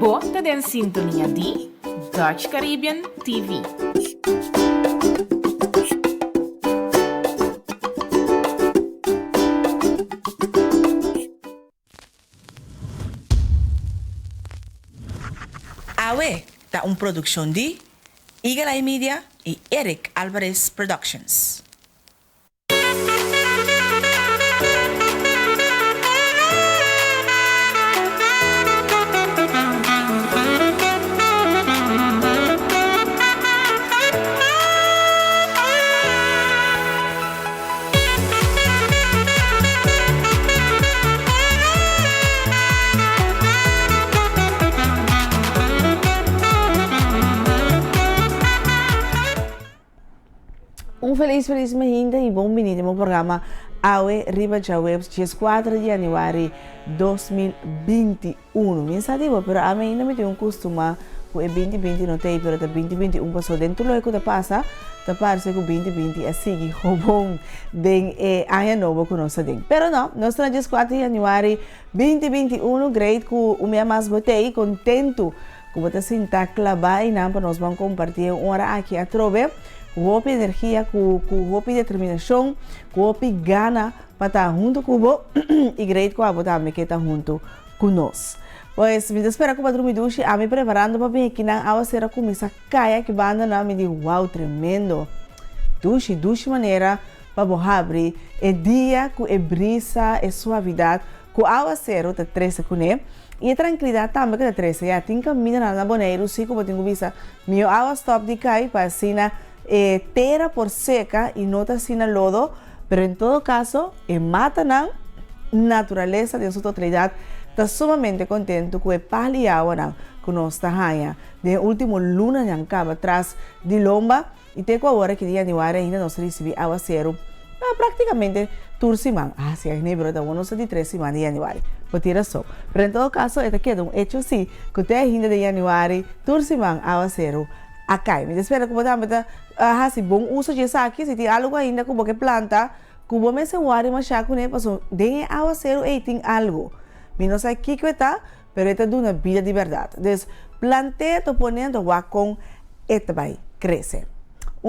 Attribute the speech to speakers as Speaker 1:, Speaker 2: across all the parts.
Speaker 1: Bota en sintonía de Dutch Caribbean TV.
Speaker 2: AWE da una producción de Eagle Eye Media y Eric Alvarez Productions.
Speaker 3: Feliz ainda e bom menino no programa AWE Riba Jawebs, dia 4 de janeiro 2021. Mensagem, pero a mim ainda me tem costume com 2020 não tem, pero 2021 passou dentro do que tá passa, tá parece que 2020 é seguir bom den ano novo que nós tem. Pero não, nós estamos dia 4 de janeiro 2021, great que o meu mais botei contento que você sentar clavar e não para nós vamos compartilhar uma hora aqui a trove. Com energia, com determinação, com gana para estar junto com você e great com a você também que está junto conosco. Pois, me espera com o padrão Midushi, a me preparando para vir aqui na aula será começar a cair que banda na me digo, uau, tremendo. Dushi maneira para você abrir é dia com é brisa, é suavidade, com a aula será tá 13 com ele. E a tranquilidade também que tá 13, já tem caminho na boneiro, se como tenho visto, meu aula stop de cair para assim terra por seca y no está sin lodo, pero en todo caso, mata la naturaleza de su totalidad. Está sumamente contento con el pali y agua que nos está haya. De último luna ya acaba atrás de lomba y tengo ahora que día de janeiro ainda no se recibe agua cero. Prácticamente turciman. Si hay nivel de 1 de 3 de janeiro. Pues tira so. Pero en todo caso, este queda un hecho sí, que usted ainda de janeiro turciman agua cero. Acá, me espera como também se bom uso de aqui, se tem algo ainda como que planta, como me se guarda mas já com ele passou, tem aguaceiro e tem algo. Me não sei aqui que está, pero está dando uma vida de verdade. Então, planteia tô ponendo água com este vai crescer.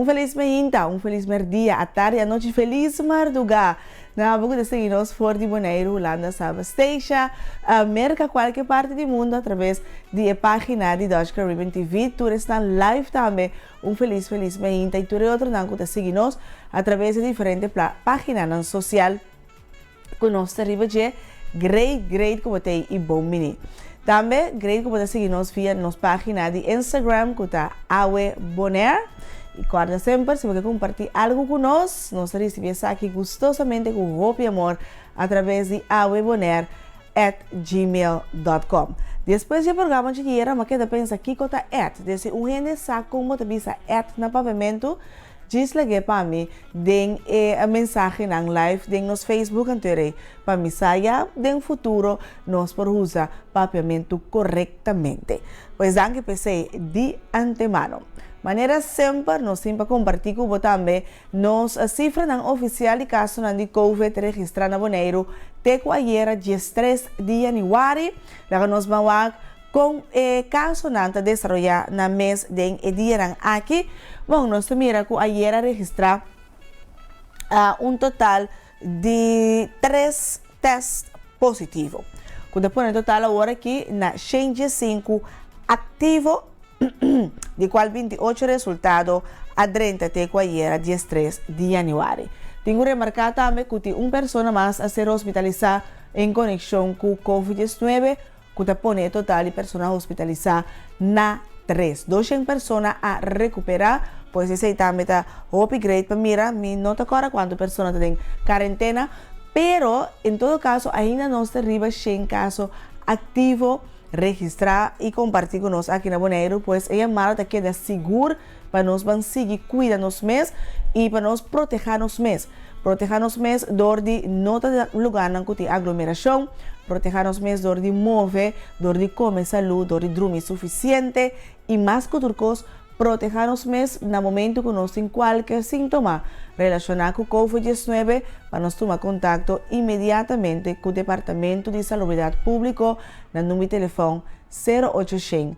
Speaker 3: Feliz manhã, feliz dia, à tarde, à noite, feliz madrugada. Na boca de seguir-nos fora de Bonaire, Holanda, Saba Station, América, qualquer parte do mundo, através da página de Dutch Caribbean TV. Tu está live também. Feliz manhã. E tu outro não que seguir-nos através de diferentes páginas sociais. Conosco arriba de great como tem e bom menino. Também, great como te seguir-nos via nossa página de Instagram, que está AWE Bonaire. E guarda sempre, se você compartilhar algo conosco, nós recebemos aqui gostosamente com roupa e amor através de awebonaire@gmail.com. Depois do programa de dinheiro, mas queda pensa aqui que está desde gente sabe como te visa no pavimento, diz-lhe para mim, den a mensagem na live, den nos Facebook anterior, para me saia, den futuro, nós por usar papiamento corretamente. Pois, anche pensei de antemano. Maneira sempre, nós sempre compartilhar com você também, nos cifras oficial de casos de COVID registrados na Bonaire, até ayer, dia 3 de janeiro, lá nós vamos com casos que desenvolver na mês de dia aqui. Bom, nós mira que ayer registrar total de 3 testes positivos. Quando põe o total agora aqui, na 105 ativo, de qual 28 resultados a 30 até ayer, dia 3 de janeiro. Tenho remarcado também que tem uma pessoa mais a ser hospitalizada em conexão com o COVID-19, que põe o total de pessoas hospitalizadas na 3. 200 pessoas a recuperar, pois esse também está upgrade para mirar, me nota agora quantas pessoas têm quarentena, pero em todo caso ainda não está arriba 100 casos ativos registrar e compartilhar conosco aqui na Bonaire, pois é uma que queda segura para nós seguir cuidando-nos mesmos e para nós proteger-nos mesmos. Proteger-nos mesmos de não ter lugar na aglomeração, proteger-nos mesmos de mover, de comer saúde, de dormir suficiente e mais que tudo, proteger-nos mesmos no momento que nós temos qualquer sintoma relacionado com o COVID-19 para nós tomar contato imediatamente com o Departamento de Saúde Pública no número de telefone 0800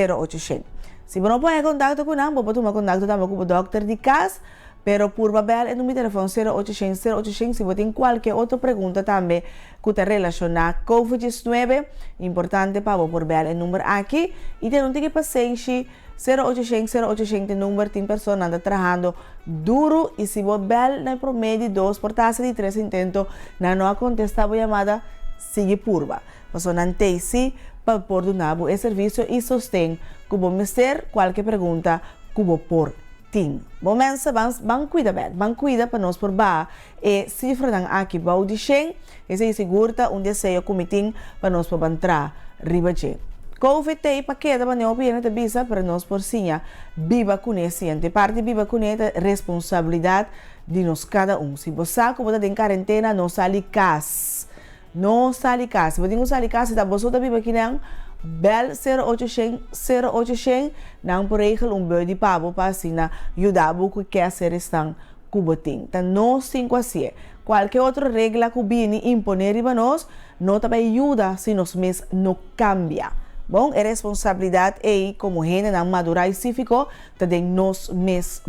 Speaker 3: 0800. Se você não pode contato com nós, pode tomar contato também com o Dr. de casa, pero por babel é no meu telefone 0800 0800. Se você tem qualquer outra pergunta também que está relacionada com COVID-19, importante para você por bel o número aqui e tem que paciência 0800 0800 número tem pessoa anda trabalhando duro e se você bel na promédio 2 por taxa de 3 intentos não contestar a chamada sigue purba. Você não tem se para por donar o serviço e sostém que você ser qualquer pergunta que você por ting. Momensa bang cuida bem, bang cuida para nós por ba e cifra nang aqui bau de chen, esse segura desejo comitim para nós por entrar riba che. COVID tem paquete para não opinião de visa para nós por sinha viva com esse parte viva com essa responsabilidade de nós cada Se você como está em quarentena não sai casa, não sai casa. Se você não sai casa, está você viva aqui não. Bel 0800 0800 nang por regel beu de pabo para assim ajudar o que ser estão cubotim. Então não cinco assim. Qualquer outra regra que viene imponer para nós não também ajuda se nós mesmos não cambia. Bom, é responsabilidade e como gente não madurar e se ficou, também nós mesmos.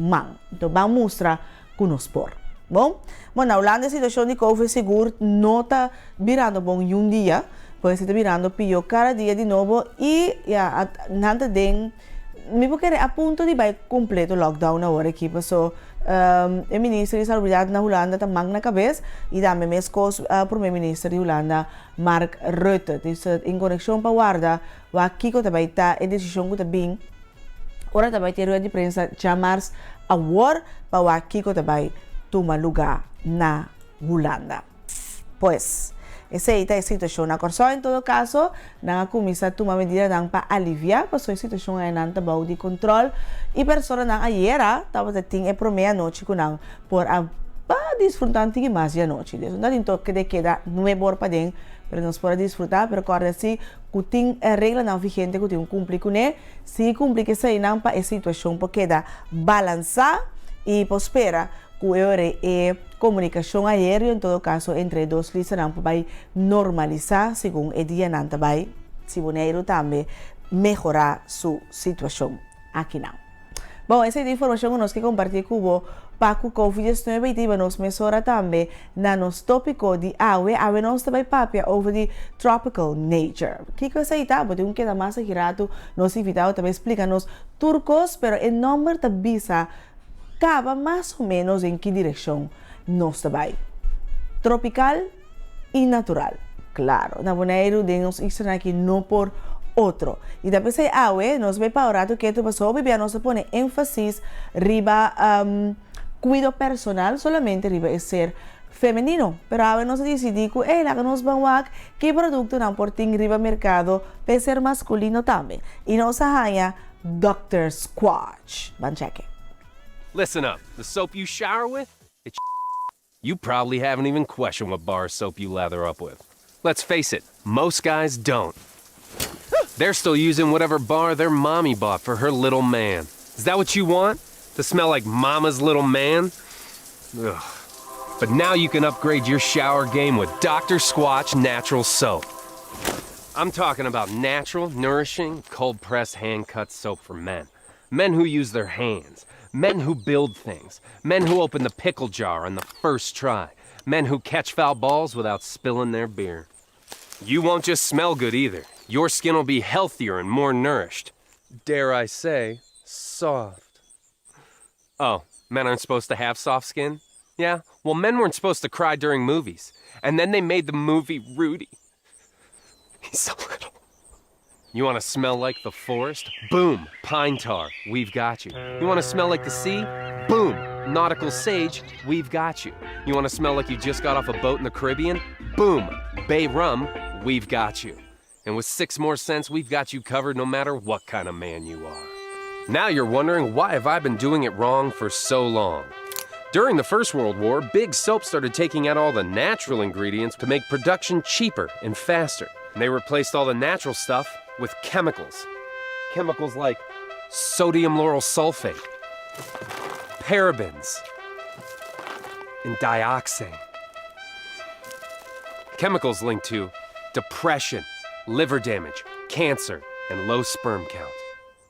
Speaker 3: Então vamos mostrar que nós por. Bom, na Holanda a situação de COVID seguro não está virando bom um dia. Pues está mirando pior cada dia de novo e nada de me porque a punto de vai completo lockdown agora aqui passou o ministro de saúde na Holanda também na cabeça e também mesmo o primeiro-ministro de Holanda Mark Rutte em conexão para guardar o aqui que também está a decisão que também ora também ter de prensa chamar a war para o aqui que também toma lugar na Holanda. Pues essa é a situação. Na corção, em todo caso, na comissão toma medida para aliviar, porque a situação é não está de controle e pessoas não ayer estava tendo por meia-noite com não por a desfrutar de mais de noite. Não tem que de queda não é bom para dentro, para nós poder desfrutar, pero recorda se que tem a regra não vigente que tem cumprir com ele, se cumprir que sai não para a situação porque queda balançar e prospera que comunicação aérea, em todo caso, entre dois lideranças vai normalizar, segundo o dia não vai, se o também melhorar sua situação aqui não. Bom, essa é a informação que nós queremos compartilhar com você para o COVID-19 e nós melhorar também nos tópicos de água, nós também papia over the tropical nature. O que é isso aí? Porque um queda mais girado, nós invitamos também explicar-nos turcos, pero o número de visa acaba mais ou menos em que direção nós vai. Tropical e natural. Claro, na maneira de nós estar aqui não por outro. E depois de água, nós vamos para o rato que tu passou, bebê, nós põe ênfase riba cuidado personal, solamente riba é ser feminino. Pero agora nós decidimos que ela que nós vamos que produto não por ter riba mercado para ser masculino também. E nós arranha Dr. Squatch. Vamos check.
Speaker 4: Listen up, the soap you shower with, it's you probably haven't even questioned what bar soap you lather up with. Let's face it, most guys don't. They're still using whatever bar their mommy bought for her little man. Is that what you want? To smell like mama's little man? Ugh. But now you can upgrade your shower game with Dr. Squatch Natural Soap. I'm talking about natural, nourishing, cold-pressed hand-cut soap for men. Men who use their hands. Men who build things. Men who open the pickle jar on the first try. Men who catch foul balls without spilling their beer. You won't just smell good either. Your skin will be healthier and more nourished. Dare I say, soft. Oh, men aren't supposed to have soft skin? Yeah? Well, men weren't supposed to cry during movies. And then they made the movie Rudy. He's so little. You want to smell like the forest? Boom, pine tar, we've got you. You want to smell like the sea? Boom, nautical sage, we've got you. You want to smell like you just got off a boat in the Caribbean? Boom, bay rum, we've got you. And with 6 more cents, we've got you covered no matter what kind of man you are. Now you're wondering, why have I been doing it wrong for so long? During the First World War, big soap started taking out all the natural ingredients to make production cheaper and faster. And they replaced all the natural stuff with chemicals. Chemicals like sodium lauryl sulfate, parabens, and dioxane. Chemicals linked to depression, liver damage, cancer, and low sperm count.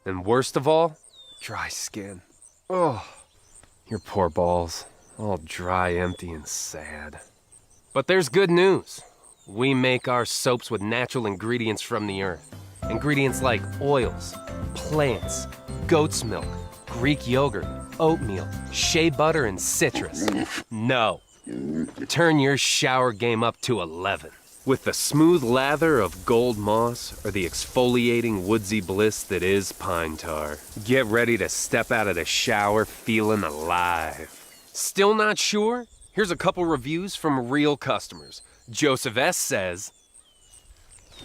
Speaker 4: And worst of all, dry skin. Oh, your poor balls, all dry, empty, and sad. But there's good news. We make our soaps with natural ingredients from the earth. Ingredients like oils, plants, goat's milk, Greek yogurt, oatmeal, shea butter, and citrus. No. Turn your shower game up to 11. With the smooth lather of gold moss or the exfoliating woodsy bliss that is pine tar. Get ready to step out of the shower feeling alive. Still not sure? Here's a couple reviews from real customers. Joseph S. says,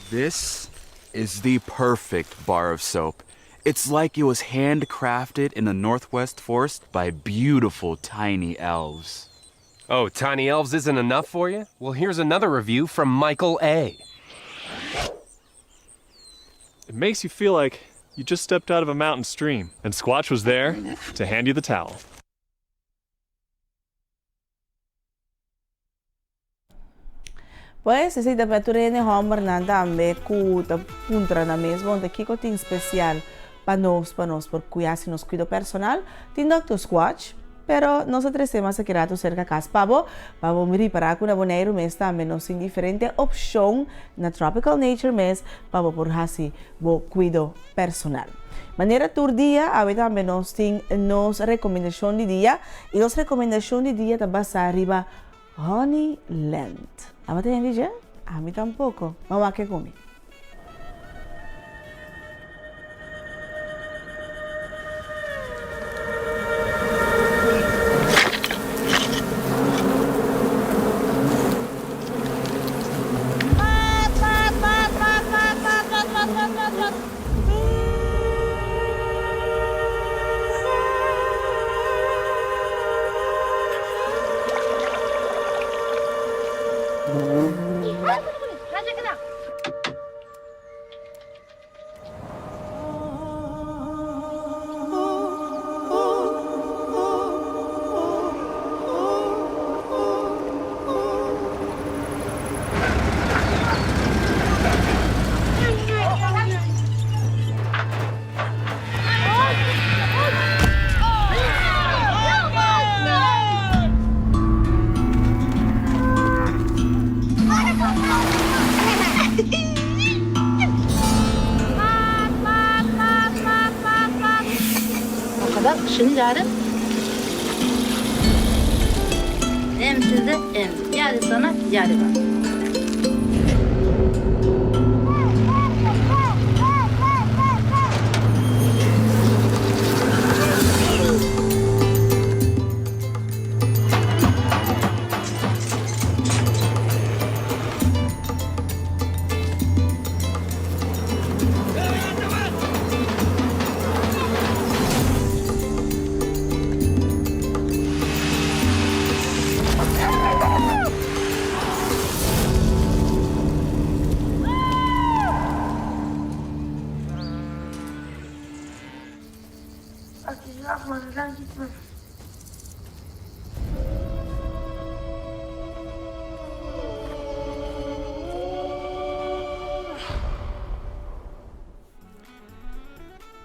Speaker 5: This is the perfect bar of soap. It's like it was handcrafted in the Northwest Forest by beautiful tiny elves.
Speaker 4: oh, tiny elves isn't enough for you? Well, here's another review from Michael A.
Speaker 6: It makes you feel like you just stepped out of a mountain stream, and Squatch was there to hand you the towel.
Speaker 3: Pues, esse temperatura é homer nanda ambe cuta puntra na mesmo, onde kiko tem especial para nós, por cuidar se nos cuido personal, tem Dr. Squatch, pero nós atrasemos a criar cerca casa pabo me reparar com a boneiro mes também nós tem diferente opção na Tropical Nature mes pabo por hasi bo cuido personal. Maneira tur dia, a também nós tem nos recomendação de dia e nos recomendação de dia tá basa arriba Honeyland. A você tem dia? A mim tampouco. Vamos aqui comigo.
Speaker 7: Şimdi yarın hem size hem yarı sana yarı var.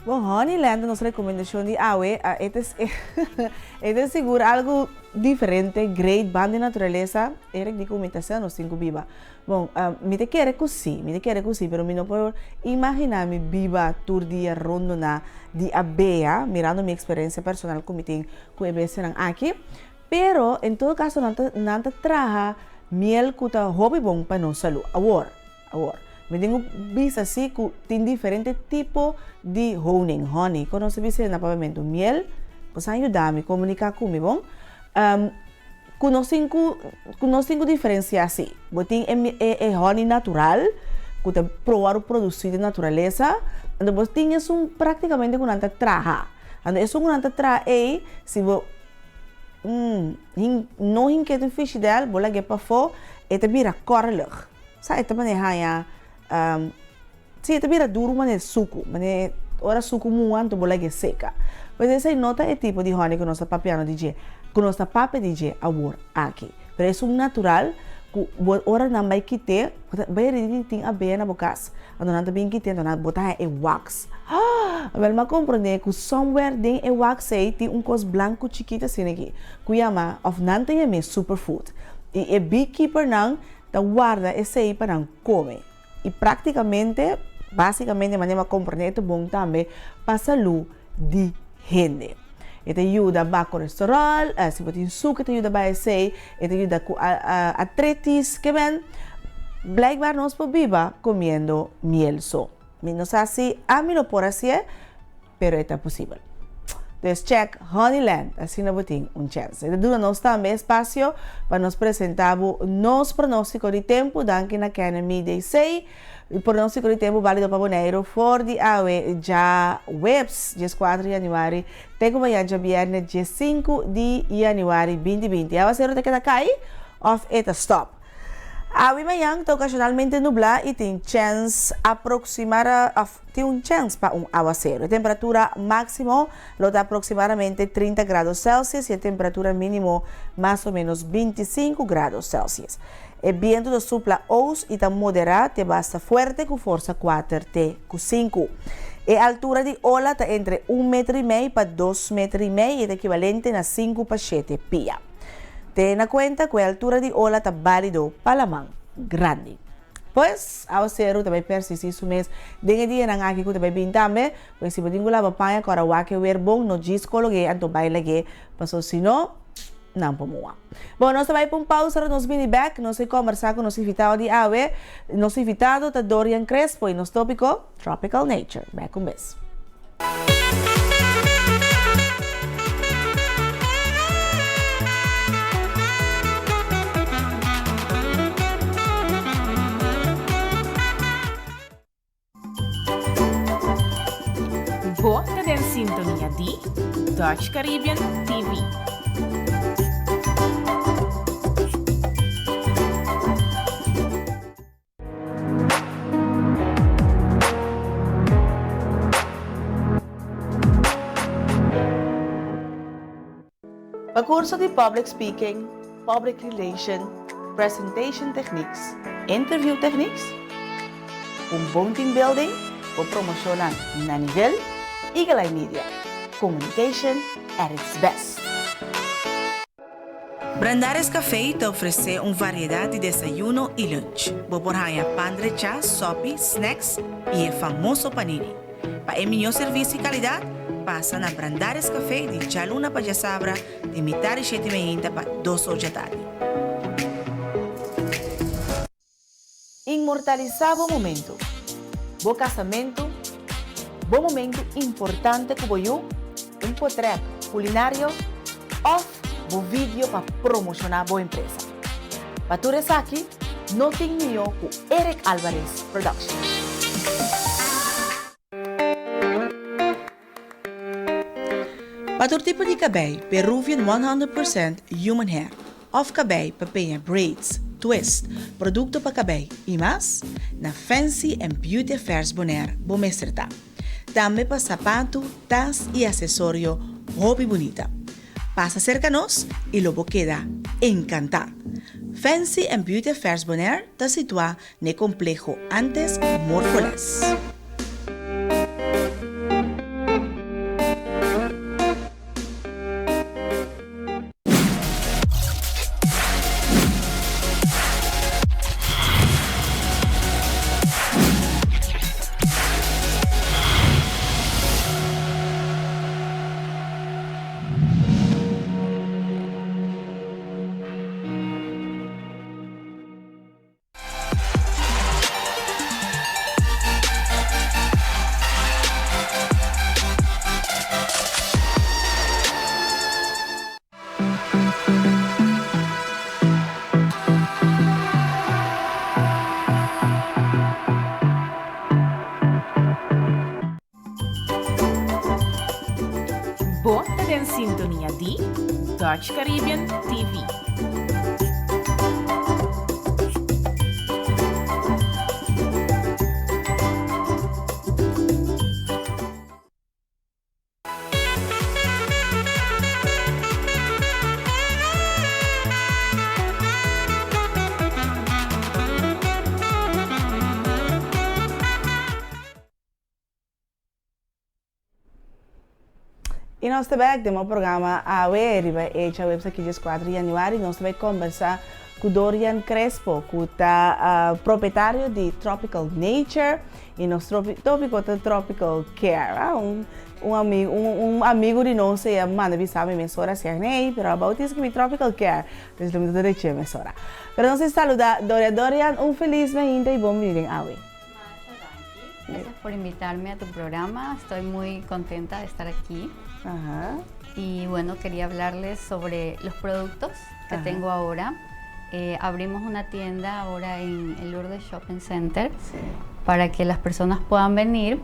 Speaker 7: Bom, Honeyland nos recomendação de Awe, é seguro algo diferente, great, banda de natureza, era de comentação, nos cinco viva. Bom, me te quero così, pero me não posso imaginar me viva todo dia rondo na de abeia, mirando minha experiência personal como tem com a beça aqui, pero em todo caso não traga miel que tá hobby bom para nossa saúde, agora. Me tenho visto assim que tem diferentes tipos de honey. Quando você vê na pavimento miel, você ajuda a me comunicar comigo, bom? Conhecem diferença assim. Você tem honey natural, que é provar o produto de natureza, e depois tem praticamente com nada traja. E isso com nada traja é, se você não inquieta o fish dela, você vai para fora, e te vira correlig. Sabe, esta maneira sim, te vira duro, mas suco, mas ora suco muito bolega seca. Mas essa nota é tipo de honey que nossa papiano DJ, que nossa papi DJ award aqui. Pero é natural,
Speaker 3: ora na vai kite, vai rin ting abe na bokas. Ano na tabing kite, ano na botar e wax. Well, ma compreende que somewhere tem e wax aí tem cos blanco chiquita assim aqui. Kuyama of não tem me superfood. E beekeeper não da guarda esse aí para não comer. E praticamente, basicamente, maneira compreende bom também para saúde de gente. Ito ajuda ba colesterol, se pati suka ito ajuda ba esse, ito ajuda com artritis, que ben, blijkbaar nos viva comiendo miel so. No sé si a mí lo por así, pero está posible. Entonces, check Honeyland, así no botín un chance. De dura nos também espacio para nos presentar nos pronóstico de tempo, danke na Academy de 6. O pronóstico de tempo válido para Bonaire for de AWE já webs, dia 4 de januário, até amanhã, dia viernes, dia 5 de januário 2020. A ser o que está cai, off eta stop. Awi manhã está ocasionalmente nublado e tem chance tem chance para aguacero. A temperatura máxima está aproximadamente 30 graus Celsius e a temperatura mínima mais ou menos 25 graus Celsius. O vento do sopla os e está moderado e basta forte com força 4 T com 5. A altura de ola está entre 1,5 metro para 2,5 metros e é equivalente a 5 para 7 pia. Tenha conta que a altura de ola está válido para a mão grande. Pois, ao ser também persistir isso mês, dengue dia nang aqui que também bintame, pois se bodingo lá papanha para o que ver bom no discologue anto baile que passou se não não pomua. Bom, nós vai para um pausa, nós vim back, nós conversar com nosso invitado de AWE, nosso invitado é Dorian Crespo e nosso tópico Tropical Nature. Back um beijo.
Speaker 1: Bota en sintonia de Dutch Caribbean TV.
Speaker 3: Curso de Public Speaking, Public Relation, Presentation Techniques, Interview Techniques, bom team building, o promocionar na nível Eagle Eye Media. Communication at its best.
Speaker 2: Brandares Café te oferece uma variedade de desayuno e lunch. Boborhaya pan de chá, sopi, snacks e o famoso panini. Para melhor serviço e qualidade, passa na Brandares Café de Chaluna para Sabra, de mitad e 7h30 para 2 horas da tarde.
Speaker 3: Inmortalizar bom momento. Bom casamento. Bom momento importante que voy portrait culinário ou bom vídeo para promocionar boa empresa. Para tu aqui, não tem melhor com Eric Alvarez Productions.
Speaker 2: Para todo tipo de cabelo, Peruvian 100% human hair, of cabelo, papaya braids, twist, produto para cabelo e mais, na Fancy and Beauty Affairs Bonaire, Bomestreta. Também para sapato, tas e acessório, roupa bonita. Passa cerca nós e logo queda encantado. Fancy and Beauty Affairs Bonaire está situado no complexo antes Morfolas.
Speaker 1: Bota en sintonia de Dutch Caribbean TV.
Speaker 3: E nós também temos um programa a riba hecha webs aqui dia 4 de janeiro. Nós também conversar com Dorian Crespo, que é proprietário de Tropical Nature e nosso tópico é Tropical Care. Um amigo de nós se chama Manda Bissame Mesora Siarnei, pero bautismo que Tropical Care, desde o momento de Mesora. Pero nos saluda Dorian, un feliz 20 y bom venir en Awe.
Speaker 8: Gracias por invitarme a tu programa, estoy muy contenta de estar aquí.
Speaker 3: Ajá.
Speaker 8: Y bueno, quería hablarles sobre los productos que tengo ahora. Abrimos una tienda ahora en el Lourdes Shopping Center para que las personas puedan venir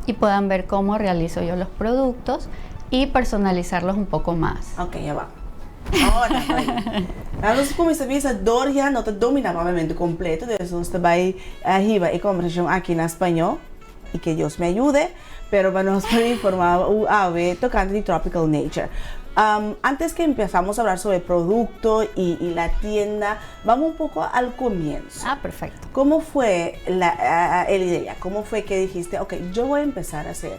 Speaker 8: y puedan ver cómo realizo yo los productos y personalizarlos un poco más.
Speaker 3: Ok, ya va. Ahora, vamos começar a ver se Dorian não domina obviamente completo, então nós também arriba e conversação aqui na espanhol e que Deus me ajude, pero vamos a informar o AVE tocante de Tropical Nature. Antes que empezamos a hablar sobre el producto y la tienda, vamos un poco al comienzo.
Speaker 8: Ah, perfecto.
Speaker 3: ¿Cómo fue la idea? ¿Cómo fue que dijiste, ok, yo voy a empezar a hacer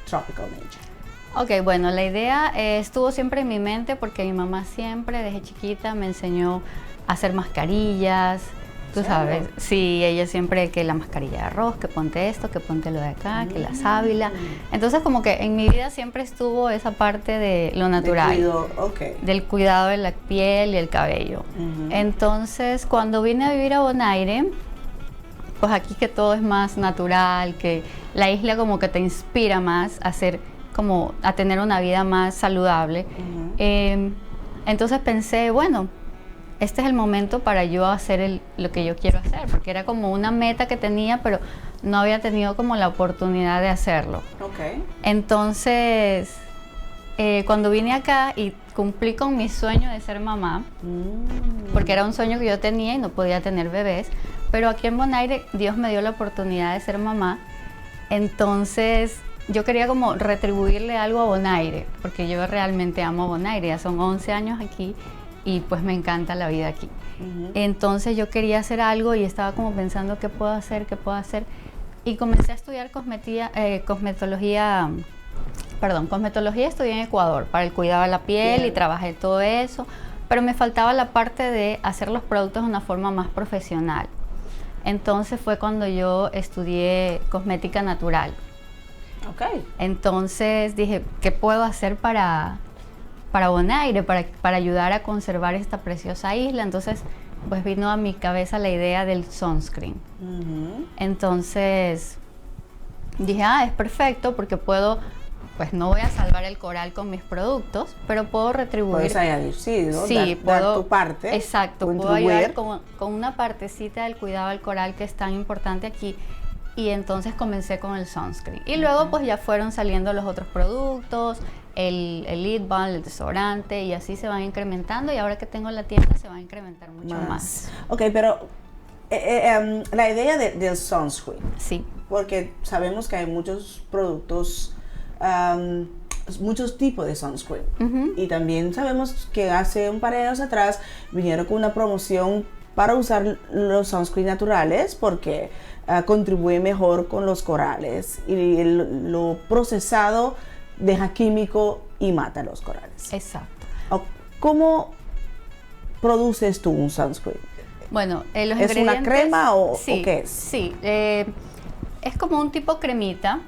Speaker 3: Tropical Nature?
Speaker 8: Ok, bueno, la idea estuvo siempre en mi mente porque mi mamá siempre desde chiquita me enseñó a hacer mascarillas. Tú sabes, sí, ella siempre que la mascarilla de arroz, que ponte esto, que ponte lo de acá, que la sábila. Entonces como que en mi vida siempre estuvo esa parte de lo natural, del cuidado de la piel y el cabello. Entonces cuando vine a vivir a Bonaire, pues aquí que todo es más natural, que la isla como que te inspira más a hacer, como a tener una vida más saludable. Entonces pensé, bueno, este es el momento para yo hacer lo que yo quiero hacer, porque era como una meta que tenía, pero no había tenido como la oportunidad de hacerlo. Entonces, cuando vine acá y cumplí con mi sueño de ser mamá, porque era un sueño que yo tenía y no podía tener bebés, pero aquí en Bonaire Dios me dio la oportunidad de ser mamá, entonces yo quería como retribuirle algo a Bonaire, porque yo realmente amo Bonaire, ya son 11 años aquí, y pues me encanta la vida aquí. Entonces yo quería hacer algo y estaba como pensando qué puedo hacer, y comencé a estudiar cosmetología estudié en Ecuador para el cuidado de la piel y trabajé todo eso, pero me faltaba la parte de hacer los productos de una forma más profesional. Entonces fue cuando yo estudié cosmética natural. Entonces dije, ¿qué puedo hacer para Bonaire, para ayudar a conservar esta preciosa isla? Entonces, pues vino a mi cabeza la idea del sunscreen. Entonces, dije, es perfecto porque puedo, pues no voy a salvar el coral con mis productos, pero puedo retribuir.
Speaker 3: Puedes añadir, sí, ¿no?
Speaker 8: Sí,
Speaker 3: dar
Speaker 8: puedo,
Speaker 3: tu parte.
Speaker 8: Exacto, puedo ayudar con una partecita del cuidado del coral que es tan importante aquí. Y entonces comencé con el sunscreen. Y luego pues ya fueron saliendo los otros productos, el lip balm, el desodorante, y así se van incrementando, y ahora que tengo la tienda se va a incrementar mucho más.
Speaker 3: Ok, pero la idea del sunscreen.
Speaker 8: Sí.
Speaker 3: Porque sabemos que hay muchos productos, muchos tipos de sunscreen. Y también sabemos que hace un par de años atrás vinieron con una promoción para usar los sunscreen naturales porque contribuye mejor con los corales y lo procesado deja químico y mata los corales.
Speaker 8: Exacto.
Speaker 3: ¿Cómo produces tú un sunscreen?
Speaker 8: Bueno, los
Speaker 3: ¿Es
Speaker 8: ingredientes,
Speaker 3: una crema o qué es?
Speaker 8: Sí, es como un tipo cremita.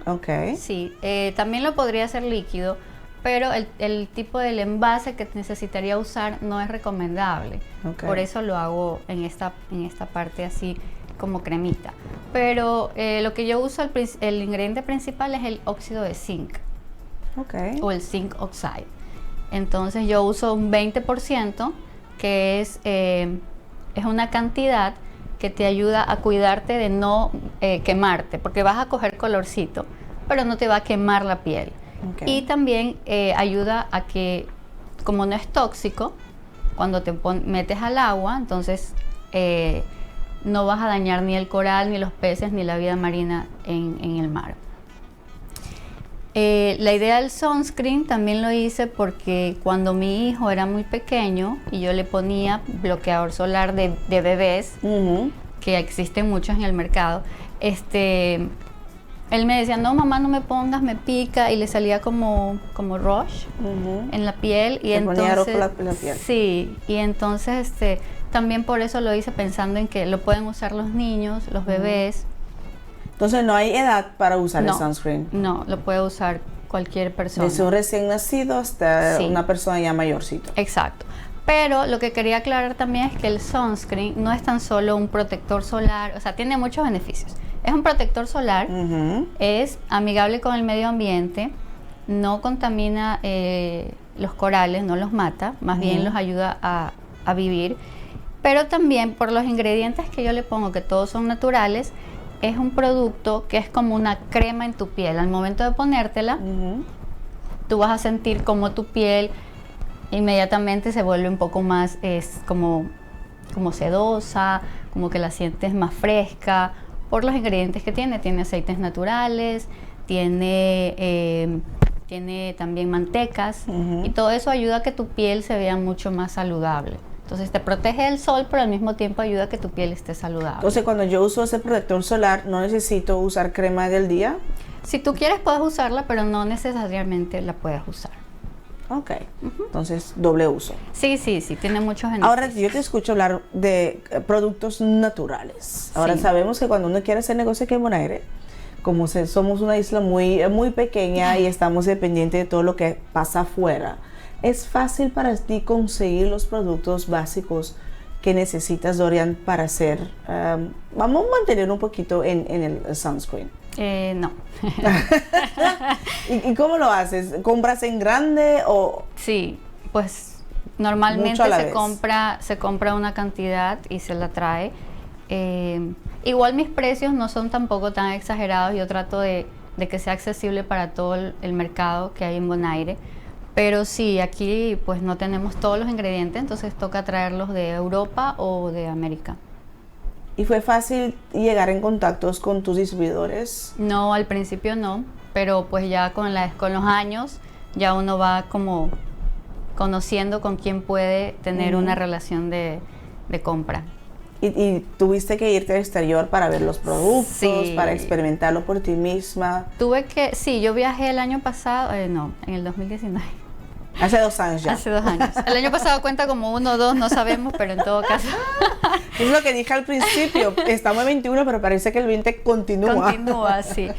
Speaker 8: Sí, también lo podría hacer líquido, pero el tipo del envase que necesitaría usar no es recomendable. Por eso lo hago en esta parte así como cremita. Pero lo que yo uso, el ingrediente principal es el óxido de zinc. O el zinc oxide. Entonces yo uso un 20%, que es una cantidad que te ayuda a cuidarte de no quemarte, porque vas a coger colorcito, pero no te va a quemar la piel. Y también ayuda a que, como no es tóxico, cuando te metes al agua, entonces no vas a dañar ni el coral, ni los peces, ni la vida marina en el mar. La idea del sunscreen también lo hice porque cuando mi hijo era muy pequeño y yo le ponía bloqueador solar de bebés, que existen muchos en el mercado, Él me decía, no mamá, no me pongas, me pica, y le salía como rush en la piel. Y
Speaker 3: se ponía rojo
Speaker 8: entonces,
Speaker 3: la piel.
Speaker 8: sí, y entonces también por eso lo hice pensando en que lo pueden usar los niños, los bebés.
Speaker 3: Entonces no hay edad para usar el
Speaker 8: No,
Speaker 3: sunscreen.
Speaker 8: no, lo puede usar cualquier persona.
Speaker 3: Desde un recién nacido hasta
Speaker 8: Sí.
Speaker 3: una persona ya mayorcito.
Speaker 8: Exacto. Pero lo que quería aclarar también es que el sunscreen no es tan solo un protector solar, o sea, tiene muchos beneficios. Es un protector solar, es amigable con el medio ambiente, no contamina los corales, no los mata, más bien los ayuda a vivir. Pero también por los ingredientes que yo le pongo, que todos son naturales, es un producto que es como una crema en tu piel. Al momento de ponértela, tú vas a sentir como tu piel inmediatamente se vuelve un poco más, es como sedosa, como que la sientes más fresca, por los ingredientes que tiene. Tiene aceites naturales, tiene también mantecas, y todo eso ayuda a que tu piel se vea mucho más saludable. Entonces te protege del sol, pero al mismo tiempo ayuda a que tu piel esté saludable.
Speaker 3: Entonces cuando yo uso ese protector solar, no necesito usar crema del día.
Speaker 8: Si tú quieres puedes usarla, pero no necesariamente la puedes usar.
Speaker 3: Ok, entonces doble uso.
Speaker 8: Sí, tiene muchos beneficios.
Speaker 3: Ahora yo te escucho hablar de productos naturales. Ahora
Speaker 8: Sí.
Speaker 3: sabemos que cuando uno quiere hacer negocio aquí en Bonaire, como somos una isla muy pequeña y estamos dependientes de todo lo que pasa afuera, es fácil para ti conseguir los productos básicos que necesitas, Dorian, para hacer, vamos a mantener un poquito en el sunscreen.
Speaker 8: No.
Speaker 3: ¿Y cómo lo haces? ¿Compras en grande o...?
Speaker 8: Sí, pues normalmente
Speaker 3: Mucho a la
Speaker 8: se compra una cantidad y se la trae. Igual mis precios no son tampoco tan exagerados. Yo trato de que sea accesible para todo el mercado que hay en Bonaire. Pero sí, aquí pues no tenemos todos los ingredientes, entonces toca traerlos de Europa o de América.
Speaker 3: ¿Y fue fácil llegar en contactos con tus distribuidores?
Speaker 8: No, al principio no, pero pues ya con los años ya uno va como conociendo con quién puede tener una relación de compra.
Speaker 3: ¿Y tuviste que irte al exterior para ver los productos,
Speaker 8: Sí.
Speaker 3: para experimentarlo por ti misma?
Speaker 8: Sí, yo viajé el año pasado, no, en el 2019.
Speaker 3: Hace 2 años ya.
Speaker 8: Hace 2 años. El año pasado cuenta como 1 o 2, no sabemos, pero en todo caso.
Speaker 3: Es lo que dije al principio, estamos en 21, pero parece que el 20 continúa.
Speaker 8: Continúa, sí.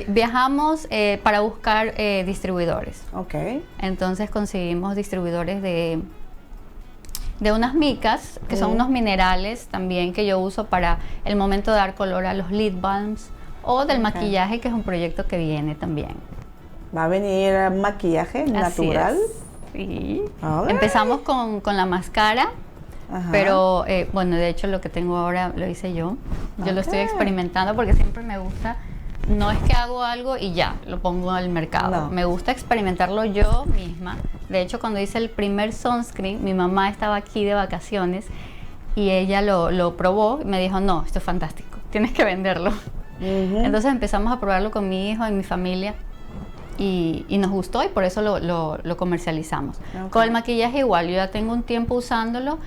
Speaker 8: Viajamos para buscar distribuidores.
Speaker 3: Ok.
Speaker 8: Entonces conseguimos distribuidores de unas micas, que son unos minerales también que yo uso para el momento de dar color a los lip balms, o del maquillaje, que es un proyecto que viene también.
Speaker 3: Va a venir maquillaje natural.
Speaker 8: Sí.
Speaker 3: Alright.
Speaker 8: Empezamos con la máscara,
Speaker 3: Ajá.
Speaker 8: pero bueno, de hecho lo que tengo ahora lo hice yo. Yo lo estoy experimentando porque siempre me gusta. No es que hago algo y ya, lo pongo al mercado.
Speaker 3: No.
Speaker 8: Me gusta experimentarlo yo misma. De hecho, cuando hice el primer sunscreen, mi mamá estaba aquí de vacaciones y ella lo probó y me dijo, no, esto es fantástico, tienes que venderlo. Entonces empezamos a probarlo con mi hijo y mi familia y nos gustó, y por eso lo comercializamos.
Speaker 3: Okay.
Speaker 8: Con el maquillaje igual, yo ya tengo un tiempo usándolo.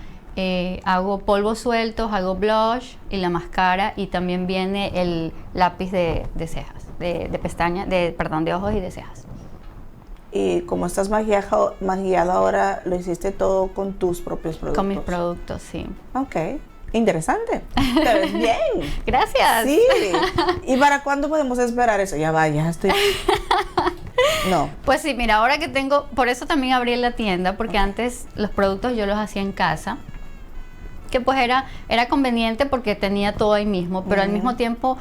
Speaker 8: Hago polvos sueltos, hago blush y la máscara, y también viene el lápiz de cejas, de pestañas, perdón, de ojos y de cejas.
Speaker 3: Y como estás maquillado ahora, lo hiciste todo con tus propios productos.
Speaker 8: Con mis productos, sí.
Speaker 3: Ok, interesante. Te ves bien.
Speaker 8: Gracias.
Speaker 3: Sí. ¿Y para cuándo podemos esperar eso? Ya estoy... No.
Speaker 8: Pues sí, mira, ahora que tengo, por eso también abrí la tienda, porque antes los productos yo los hacía en casa, que pues era conveniente porque tenía todo ahí mismo, pero al mismo tiempo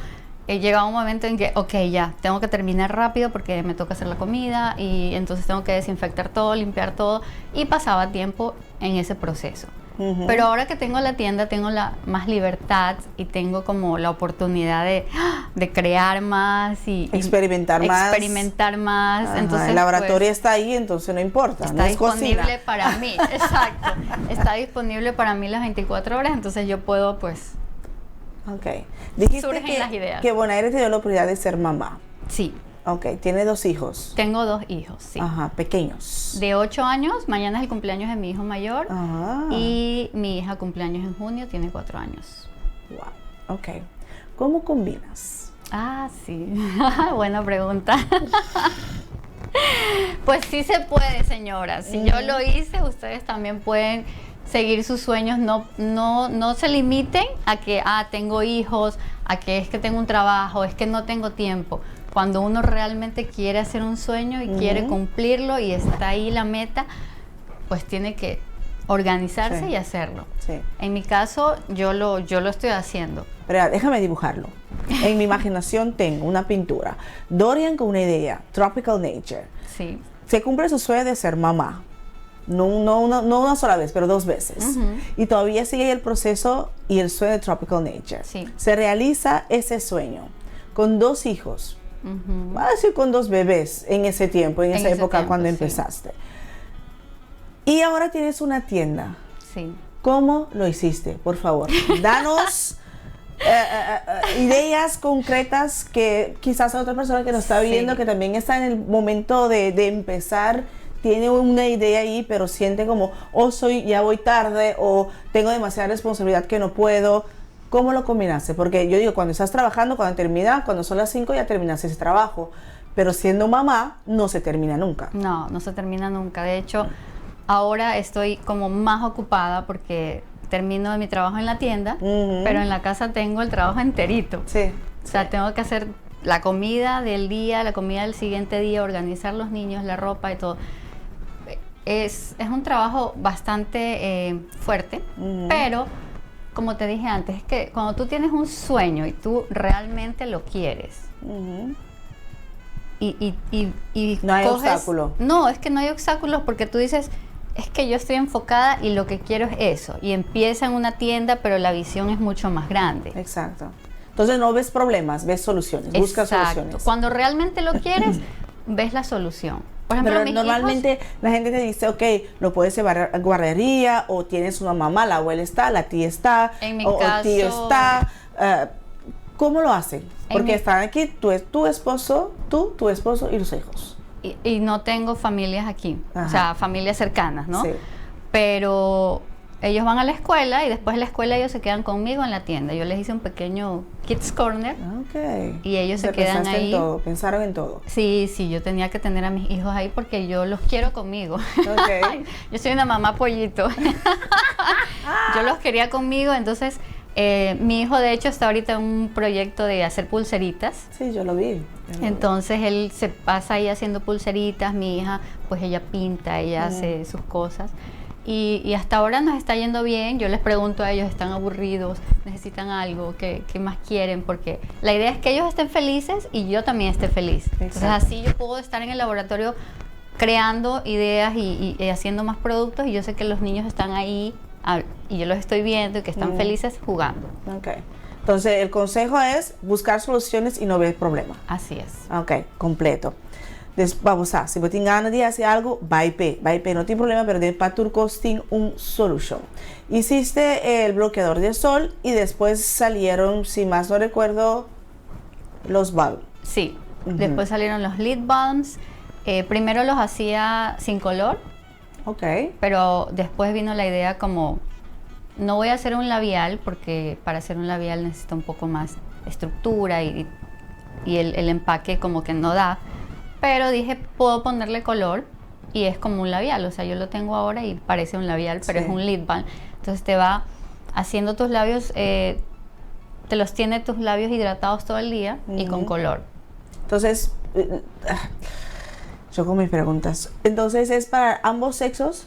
Speaker 8: llegaba un momento en que, ok, ya, tengo que terminar rápido porque me toca hacer la comida, y entonces tengo que desinfectar todo, limpiar todo, y pasaba tiempo en ese proceso. Pero ahora que tengo la tienda, tengo más libertad y tengo como la oportunidad de crear más y
Speaker 3: experimentar más.
Speaker 8: Ajá, entonces,
Speaker 3: el laboratorio
Speaker 8: pues,
Speaker 3: está ahí, entonces no importa.
Speaker 8: está
Speaker 3: no es
Speaker 8: disponible
Speaker 3: cocina.
Speaker 8: para mí, exacto. Está disponible para mí las 24 horas, entonces yo puedo, pues,
Speaker 3: Ok. Dijiste
Speaker 8: surgen las ideas.
Speaker 3: que Bonaire te dio la oportunidad de ser mamá.
Speaker 8: Sí,
Speaker 3: Ok, tiene 2 hijos.
Speaker 8: tengo 2 hijos, sí.
Speaker 3: Ajá, pequeños.
Speaker 8: De 8 años, mañana es el cumpleaños de mi hijo mayor,
Speaker 3: Ajá.
Speaker 8: y mi hija cumpleaños en junio, tiene 4 años.
Speaker 3: Wow. Ok. ¿Cómo combinas
Speaker 8: Ah, sí. Buena pregunta. Pues sí se puede, señora. Si yo lo hice, ustedes también pueden seguir sus sueños. No se limiten a que, tengo hijos, a que es que tengo un trabajo, es que no tengo tiempo. Cuando uno realmente quiere hacer un sueño y quiere cumplirlo y está ahí la meta, pues tiene que organizarse y hacerlo.
Speaker 3: Sí.
Speaker 8: En mi caso, yo lo estoy haciendo.
Speaker 3: Pero déjame dibujarlo. En mi imaginación tengo una pintura. Dorian con una idea, Tropical Nature.
Speaker 8: Sí.
Speaker 3: Se cumple su sueño de ser mamá. No una sola vez, pero 2 veces. Y todavía sigue el proceso y el sueño de Tropical Nature.
Speaker 8: Sí.
Speaker 3: Se realiza ese sueño con 2 hijos. Voy a decir con 2 bebés en ese tiempo, en esa época
Speaker 8: tiempo,
Speaker 3: cuando
Speaker 8: sí.
Speaker 3: empezaste. Y ahora tienes una tienda.
Speaker 8: Sí.
Speaker 3: ¿Cómo lo hiciste? Por favor, danos ideas concretas que quizás a otra persona que nos está viendo, que también está en el momento de empezar, tiene una idea ahí, pero siente como, ya voy tarde, o tengo demasiada responsabilidad que no puedo. ¿Cómo lo combinaste? Porque yo digo, cuando estás trabajando, cuando son las 5 ya terminaste ese trabajo, pero siendo mamá no se termina nunca.
Speaker 8: No se termina nunca. De hecho, ahora estoy como más ocupada porque termino mi trabajo en la tienda, pero en la casa tengo el trabajo enterito.
Speaker 3: Sí.
Speaker 8: O sea, tengo que hacer la comida del día, la comida del siguiente día, organizar los niños, la ropa y todo. Es un trabajo bastante fuerte, pero como te dije antes, es que cuando tú tienes un sueño y tú realmente lo quieres, y
Speaker 3: no hay
Speaker 8: coges,
Speaker 3: obstáculo.
Speaker 8: No, es que no hay obstáculos porque tú dices, es que yo estoy enfocada y lo que quiero es eso. Y empieza en una tienda, pero la visión es mucho más grande.
Speaker 3: Exacto. Entonces no ves problemas, ves soluciones, buscas soluciones.
Speaker 8: Cuando realmente lo quieres, ves la solución. Por ejemplo,
Speaker 3: pero normalmente la gente te dice, ok, lo puedes llevar a guardería, o tienes una mamá, la abuela está, la tía está,
Speaker 8: en mi
Speaker 3: o
Speaker 8: caso,
Speaker 3: el tío está. ¿Cómo lo hacen? Porque están aquí tu esposo, tu esposo y los hijos.
Speaker 8: Y no tengo familias aquí, o sea, familias cercanas, ¿no?
Speaker 3: Sí.
Speaker 8: Pero ellos van a la escuela y después de la escuela ellos se quedan conmigo en la tienda. Yo les hice un pequeñño Kids Corner.
Speaker 3: Okay.
Speaker 8: Y ellos se quedan ahí.
Speaker 3: Pensaron en todo.
Speaker 8: Sí, yo tenía que tener a mis hijos ahí porque yo los quiero conmigo.
Speaker 3: Okay.
Speaker 8: Yo soy una mamá pollito. Yo los quería conmigo, entonces mi hijo de hecho está ahorita en un proyecto de hacer pulseritas.
Speaker 3: Sí, yo lo vi.
Speaker 8: Entonces él se pasa ahí haciendo pulseritas, mi hija pues ella pinta, ella hace sus cosas. Y hasta ahora nos está yendo bien. Yo les pregunto a ellos, ¿están aburridos? ¿Necesitan algo? ¿Qué más quieren? Porque la idea es que ellos estén felices y yo también esté feliz. Entonces así yo puedo estar en el laboratorio creando ideas y haciendo más productos, y yo sé que los niños están ahí y yo los estoy viendo y que están felices jugando.
Speaker 3: Okay. Entonces el consejo es buscar soluciones y no ver problemas.
Speaker 8: Así es.
Speaker 3: Ok, completo. Vamos a, si vos tienes ganas de hacer algo, vai no tiene problema, pero de Paturcos tiene un solution. Hiciste el bloqueador de sol y después salieron, si más no recuerdo, los balms.
Speaker 8: Sí, después salieron los lip balms. Primero los hacía sin color.
Speaker 3: Ok.
Speaker 8: Pero después vino la idea como, no voy a hacer un labial porque para hacer un labial necesita un poco más estructura y el empaque como que no da. Pero dije, puedo ponerle color y es como un labial. O sea, yo lo tengo ahora y parece un labial, pero es un lip balm. Entonces te va haciendo tus labios, te los tiene tus labios hidratados todo el día y con color.
Speaker 3: Entonces, yo con mis preguntas. Entonces, ¿es para ambos sexos?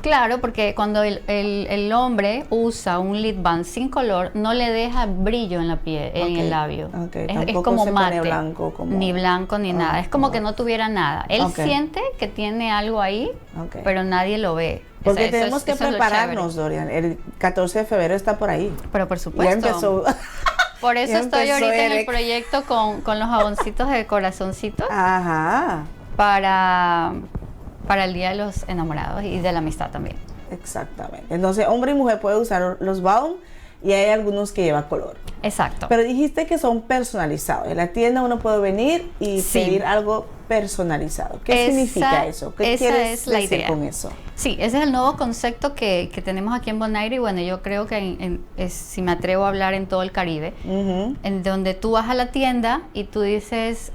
Speaker 8: Claro, porque cuando el hombre usa un lip balm sin color, no le deja brillo en la piel, en el labio.
Speaker 3: Okay.
Speaker 8: Es como
Speaker 3: se
Speaker 8: mate,
Speaker 3: pone blanco,
Speaker 8: ni blanco ni nada. Es como que no tuviera nada. Él siente que tiene algo ahí, pero nadie lo ve.
Speaker 3: Porque tenemos que prepararnos, Dorian. El 14 de febrero está por ahí.
Speaker 8: Pero por supuesto.
Speaker 3: Ya empezó.
Speaker 8: Por eso estoy ahorita en el proyecto con los jaboncitos de corazoncitos.
Speaker 3: Ajá.
Speaker 8: Para el Día de los Enamorados y de la amistad también.
Speaker 3: Exactamente. Entonces, hombre y mujer pueden usar los balm y hay algunos que llevan color.
Speaker 8: Exacto.
Speaker 3: Pero dijiste que son personalizados. En la tienda uno puede venir y pedir algo personalizado. ¿Qué significa eso? ¿Qué quieres decir con eso?
Speaker 8: Sí, ese es el nuevo concepto que tenemos aquí en Bonaire y bueno, yo creo que si me atrevo a hablar en todo el Caribe, en donde tú vas a la tienda y tú dices,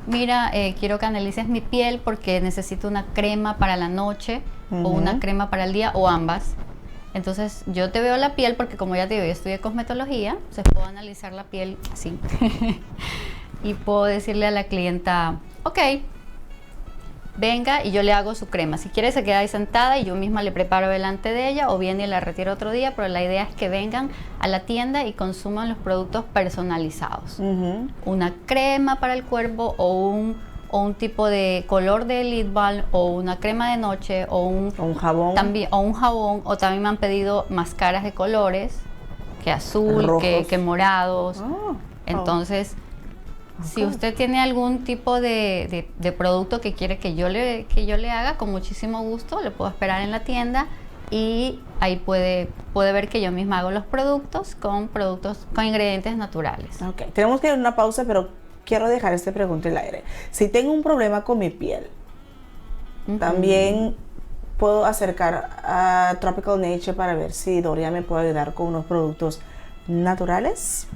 Speaker 8: mira, quiero que analices mi piel porque necesito una crema para la noche o una crema para el día o ambas. Entonces yo te veo la piel porque como ya te digo, yo estudié cosmetología, entonces puedo analizar la piel así y puedo decirle a la clienta, ok, venga y yo le hago su crema. Si quiere se queda ahí sentada y yo misma le preparo delante de ella o viene y la retiro otro día, pero la idea es que vengan a la tienda y consuman los productos personalizados. Una crema para el cuerpo o un tipo de color de lip balm o una crema de noche o un jabón. También, o un jabón, o también me han pedido máscaras de colores, que azul, que morados. Entonces, si usted tiene algún tipo de producto que quiere que yo le haga, con muchísimo gusto, le puedo esperar en la tienda y ahí puede ver que yo misma hago los productos con ingredientes naturales.
Speaker 3: Okay. Tenemos que ir a una pausa, pero quiero dejar esta pregunta en el aire. Si tengo un problema con mi piel, también puedo acercar a Tropical Nature para ver si Doria me puede ayudar con unos productos naturales.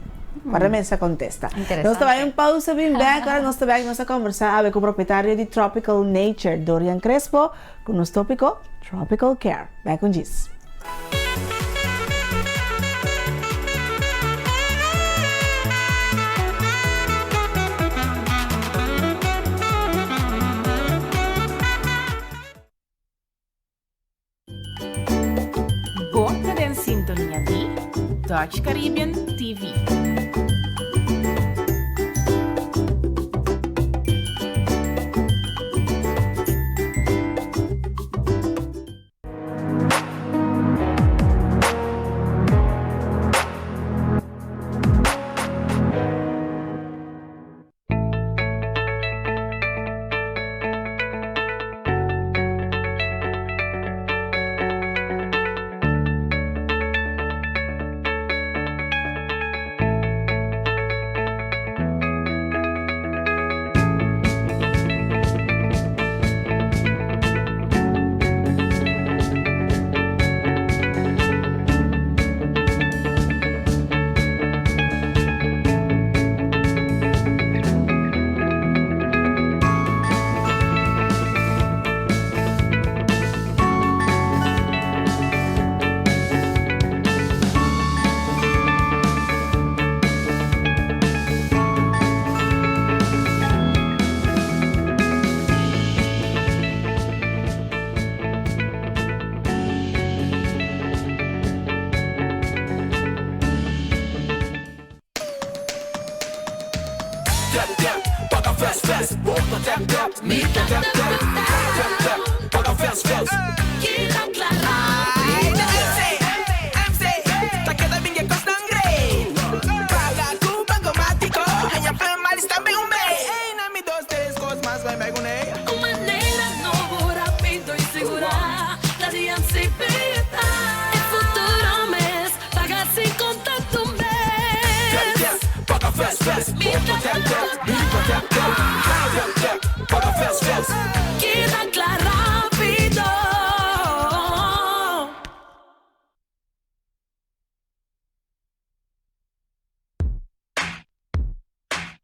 Speaker 3: Para esa contesta. Nós vai em pausa, bem back. Agora nós vamos conversar com o proprietário de Tropical Nature, Dorian Crespo, com o nosso tópico Tropical Care. Vai com Giz.
Speaker 1: Bota en sintonía de Dutch Caribbean TV.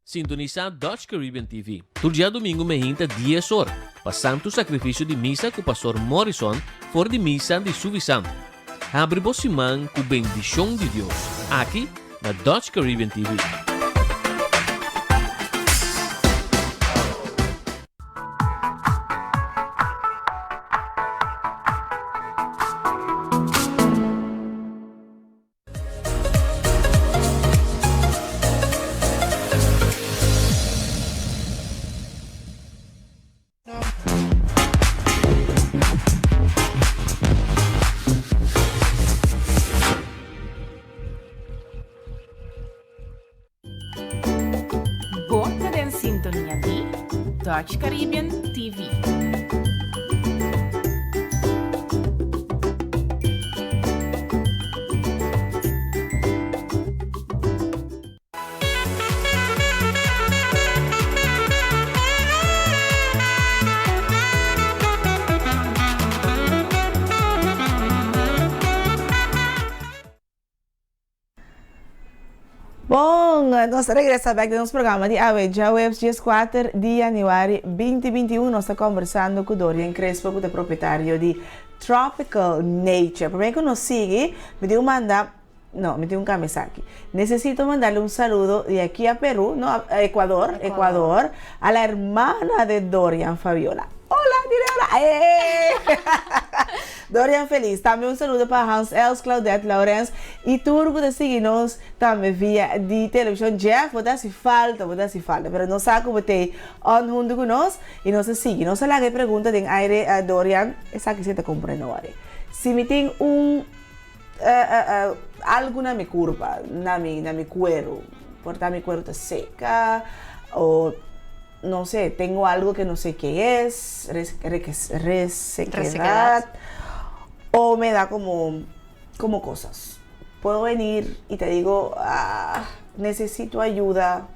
Speaker 9: Sintonizar Dutch Caribbean TV. Todo dia domingo me hinta 10 horas, para santo sacrifício de missa com o pastor Morrison, for de missa de Suvisanto. Abre Bossimán com bendição de Deus, aqui na Dutch Caribbean TV.
Speaker 1: Bota en sintonía de Dutch Caribbean TV.
Speaker 3: nós regressa back do nosso programa de hoje, dia 4 de janeiro 2021. Nós estamos conversando com Dorian Crespo, que é proprietário de Tropical Nature. Primeiro que nos sigue, me deu um camisa aqui. Necesito mandarle un saludo de aquí a Perú, no, a Ecuador, a la hermana de Dorian, Fabiola. Hola, dile hola. Dorian feliz. Também um saludo para Hans Els, Claudette, Laurence e turco de seguir-nos também via de televisão. Jeff, vou dar se falta. Mas não sabe como tem on junto com nós e nos sigue. Não sei lá que pergunta tem aire a Dorian. Essa aqui você está compreendendo agora. Se me tem algo na minha curva, na minha cuero, porque mi cuero está seca o no sé, tengo algo que no sé qué es, resequedad, o me da como cosas. Puedo venir y te digo, necesito ayuda.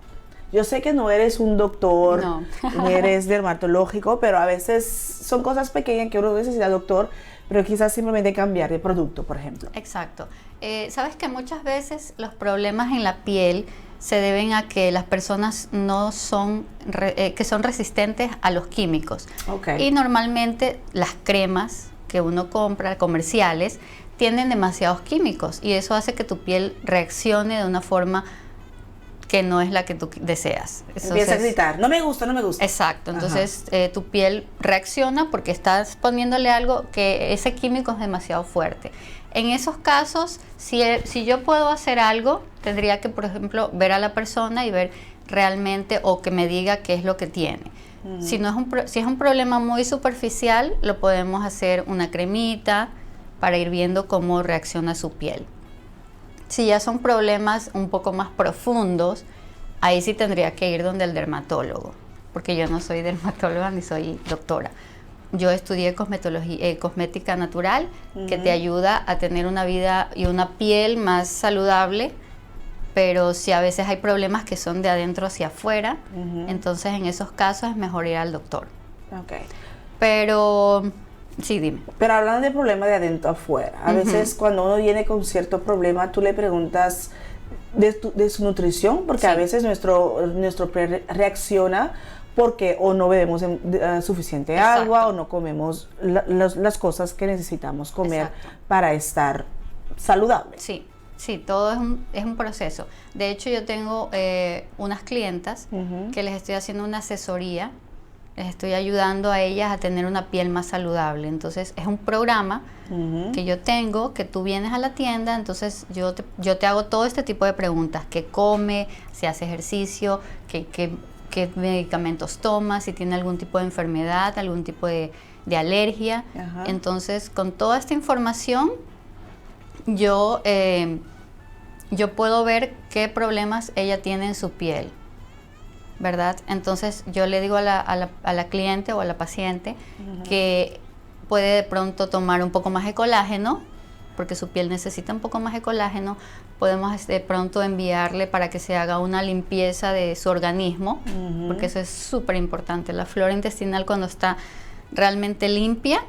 Speaker 3: Yo sé que no eres un doctor,
Speaker 8: no.
Speaker 3: Ni eres dermatológico, pero a veces son cosas pequeñas que uno necesita doctor, pero quizás simplemente cambiar de producto, por ejemplo.
Speaker 8: Exacto. Sabes que muchas veces los problemas en la piel se deben a que las personas no son, que son resistentes a los químicos.
Speaker 3: Okay.
Speaker 8: Y normalmente las cremas que uno compra, comerciales, tienen demasiados químicos y eso hace que tu piel reaccione de una forma que no es la que tú deseas.
Speaker 3: Empieza a gritar, no me gusta.
Speaker 8: Exacto, entonces tu piel reacciona porque estás poniéndole algo que ese químico es demasiado fuerte. En esos casos, si yo puedo hacer algo, tendría que, por ejemplo, ver a la persona y ver realmente o que me diga qué es lo que tiene. Si es un problema muy superficial, lo podemos hacer una cremita para ir viendo cómo reacciona su piel. Si ya son problemas un poco más profundos, ahí sí tendría que ir donde el dermatólogo, porque yo no soy dermatóloga ni soy doctora. Yo estudié cosmética natural, que te ayuda a tener una vida y una piel más saludable, pero si a veces hay problemas que son de adentro hacia afuera, entonces en esos casos es mejor ir al doctor.
Speaker 3: Okay.
Speaker 8: Pero... Sí, dime.
Speaker 3: Pero hablando de problemas de adentro afuera, a veces cuando uno viene con cierto problema, tú le preguntas de su nutrición, porque a veces nuestro piel reacciona porque o no bebemos suficiente agua o no comemos las cosas que necesitamos comer para estar saludables.
Speaker 8: Sí, todo es un proceso. De hecho, yo tengo unas clientas que les estoy haciendo una asesoría. Les estoy ayudando a ellas a tener una piel más saludable. Entonces, es un programa que yo tengo, que tú vienes a la tienda, entonces yo te hago todo este tipo de preguntas. ¿Qué come? ¿Si hace ejercicio? ¿Qué medicamentos toma? ¿Si tiene algún tipo de enfermedad? ¿Algún tipo de alergia? Entonces, con toda esta información, yo puedo ver qué problemas ella tiene en su piel, ¿verdad? Entonces yo le digo a la cliente o a la paciente que puede de pronto tomar un poco más de colágeno, porque su piel necesita un poco más de colágeno. Podemos de pronto enviarle para que se haga una limpieza de su organismo, porque eso es súper importante. La flora intestinal, cuando está realmente limpia,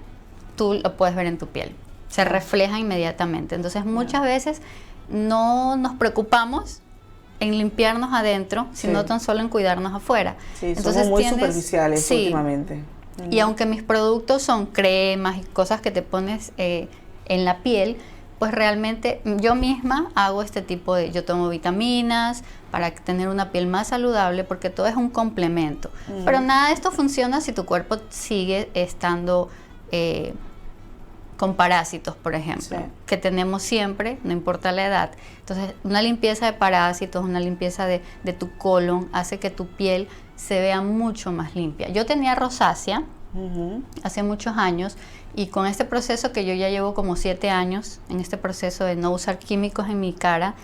Speaker 8: tú lo puedes ver en tu piel. Se refleja inmediatamente. Entonces muchas veces no nos preocupamos en limpiarnos adentro, sino tan solo en cuidarnos afuera.
Speaker 3: Sí,
Speaker 8: entonces
Speaker 3: somos muy superficiales últimamente.
Speaker 8: Y aunque mis productos son cremas y cosas que te pones en la piel, pues realmente yo misma hago este tipo de... Yo tomo vitaminas para tener una piel más saludable, porque todo es un complemento. Pero nada de esto funciona si tu cuerpo sigue estando... con parásitos, por ejemplo, que tenemos siempre, no importa la edad. Entonces, una limpieza de parásitos, una limpieza de tu colon, hace que tu piel se vea mucho más limpia. Yo tenía rosácea hace muchos años, y con este proceso que yo ya llevo como 7 años, en este proceso de no usar químicos en mi cara,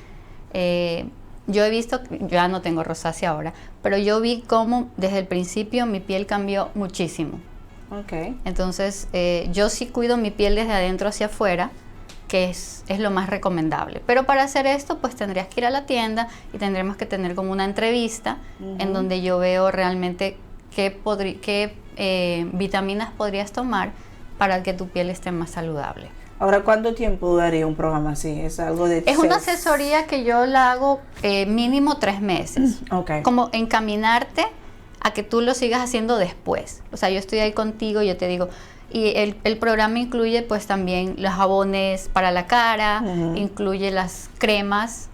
Speaker 8: yo he visto, ya no tengo rosácea ahora, pero yo vi cómo desde el principio mi piel cambió muchísimo. Entonces, yo sí cuido mi piel desde adentro hacia afuera, que es lo más recomendable. Pero para hacer esto, pues tendrías que ir a la tienda y tendremos que tener como una entrevista en donde yo veo realmente qué vitaminas podrías tomar para que tu piel esté más saludable.
Speaker 3: Ahora, ¿cuánto tiempo duraría un programa así? ¿Es algo de
Speaker 8: Es una asesoría que yo la hago mínimo 3 meses.
Speaker 3: Okay.
Speaker 8: Como encaminarte a que tú lo sigas haciendo después. O sea, yo estoy ahí contigo, yo te digo, y el programa incluye pues también los jabones para la cara, incluye las cremas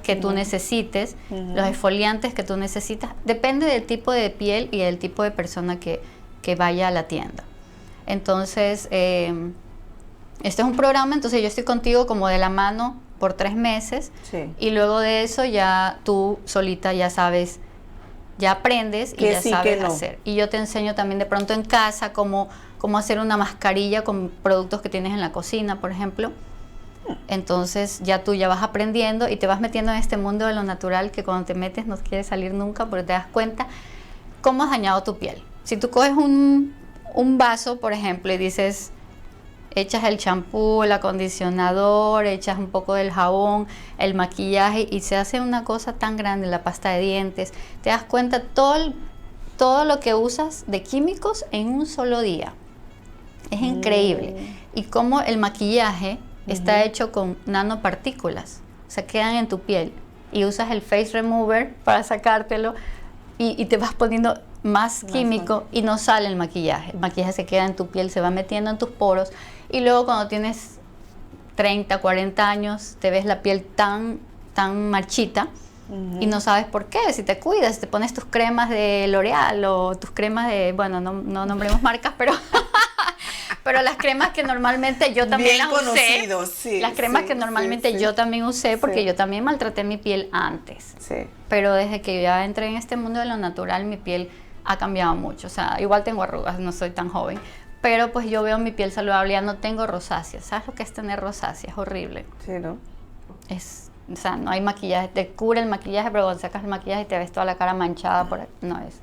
Speaker 8: que tú necesites, los exfoliantes que tú necesitas. Depende del tipo de piel y del tipo de persona que vaya a la tienda. Entonces, este es un programa, entonces yo estoy contigo como de la mano por 3 meses.
Speaker 3: Sí.
Speaker 8: Y luego de eso ya tú solita ya sabes, ya aprendes y
Speaker 3: Que
Speaker 8: ya
Speaker 3: sí,
Speaker 8: sabes
Speaker 3: que no.
Speaker 8: hacer. Y yo te enseño también de pronto en casa cómo hacer una mascarilla con productos que tienes en la cocina, por ejemplo. Entonces ya tú ya vas aprendiendo y te vas metiendo en este mundo de lo natural que cuando te metes no quieres salir nunca porque te das cuenta cómo has dañado tu piel. Si tú coges un vaso, por ejemplo, y dices, echas el champú, el acondicionador, echas un poco del jabón, el maquillaje y se hace una cosa tan grande, la pasta de dientes, te das cuenta todo lo que usas de químicos en un solo día. Es increíble. Y cómo el maquillaje está hecho con nanopartículas, se quedan en tu piel y usas el face remover para sacártelo y te vas poniendo más químico y no sale el maquillaje se queda en tu piel, se va metiendo en tus poros y luego cuando tienes 30, 40 años te ves la piel tan marchita y no sabes por qué. Si te cuidas, te pones tus cremas de L'Oreal o tus cremas de, bueno, no nombremos marcas, pero pero las cremas que normalmente yo también
Speaker 3: Bien
Speaker 8: las usé,
Speaker 3: conocidos, sí,
Speaker 8: las cremas
Speaker 3: sí,
Speaker 8: que normalmente
Speaker 3: sí,
Speaker 8: yo también usé porque
Speaker 3: sí.
Speaker 8: yo también maltraté mi piel antes.
Speaker 3: Sí.
Speaker 8: Pero desde que ya entré en este mundo de lo natural, mi piel ha cambiado mucho. O sea, igual tengo arrugas, no soy tan joven, pero pues yo veo mi piel saludable, ya no tengo rosácea. ¿Sabes lo que es tener rosácea? Es horrible.
Speaker 3: Sí, ¿no?
Speaker 8: O sea, no hay maquillaje, te cubre el maquillaje, pero cuando sacas el maquillaje y te ves toda la cara manchada, no es.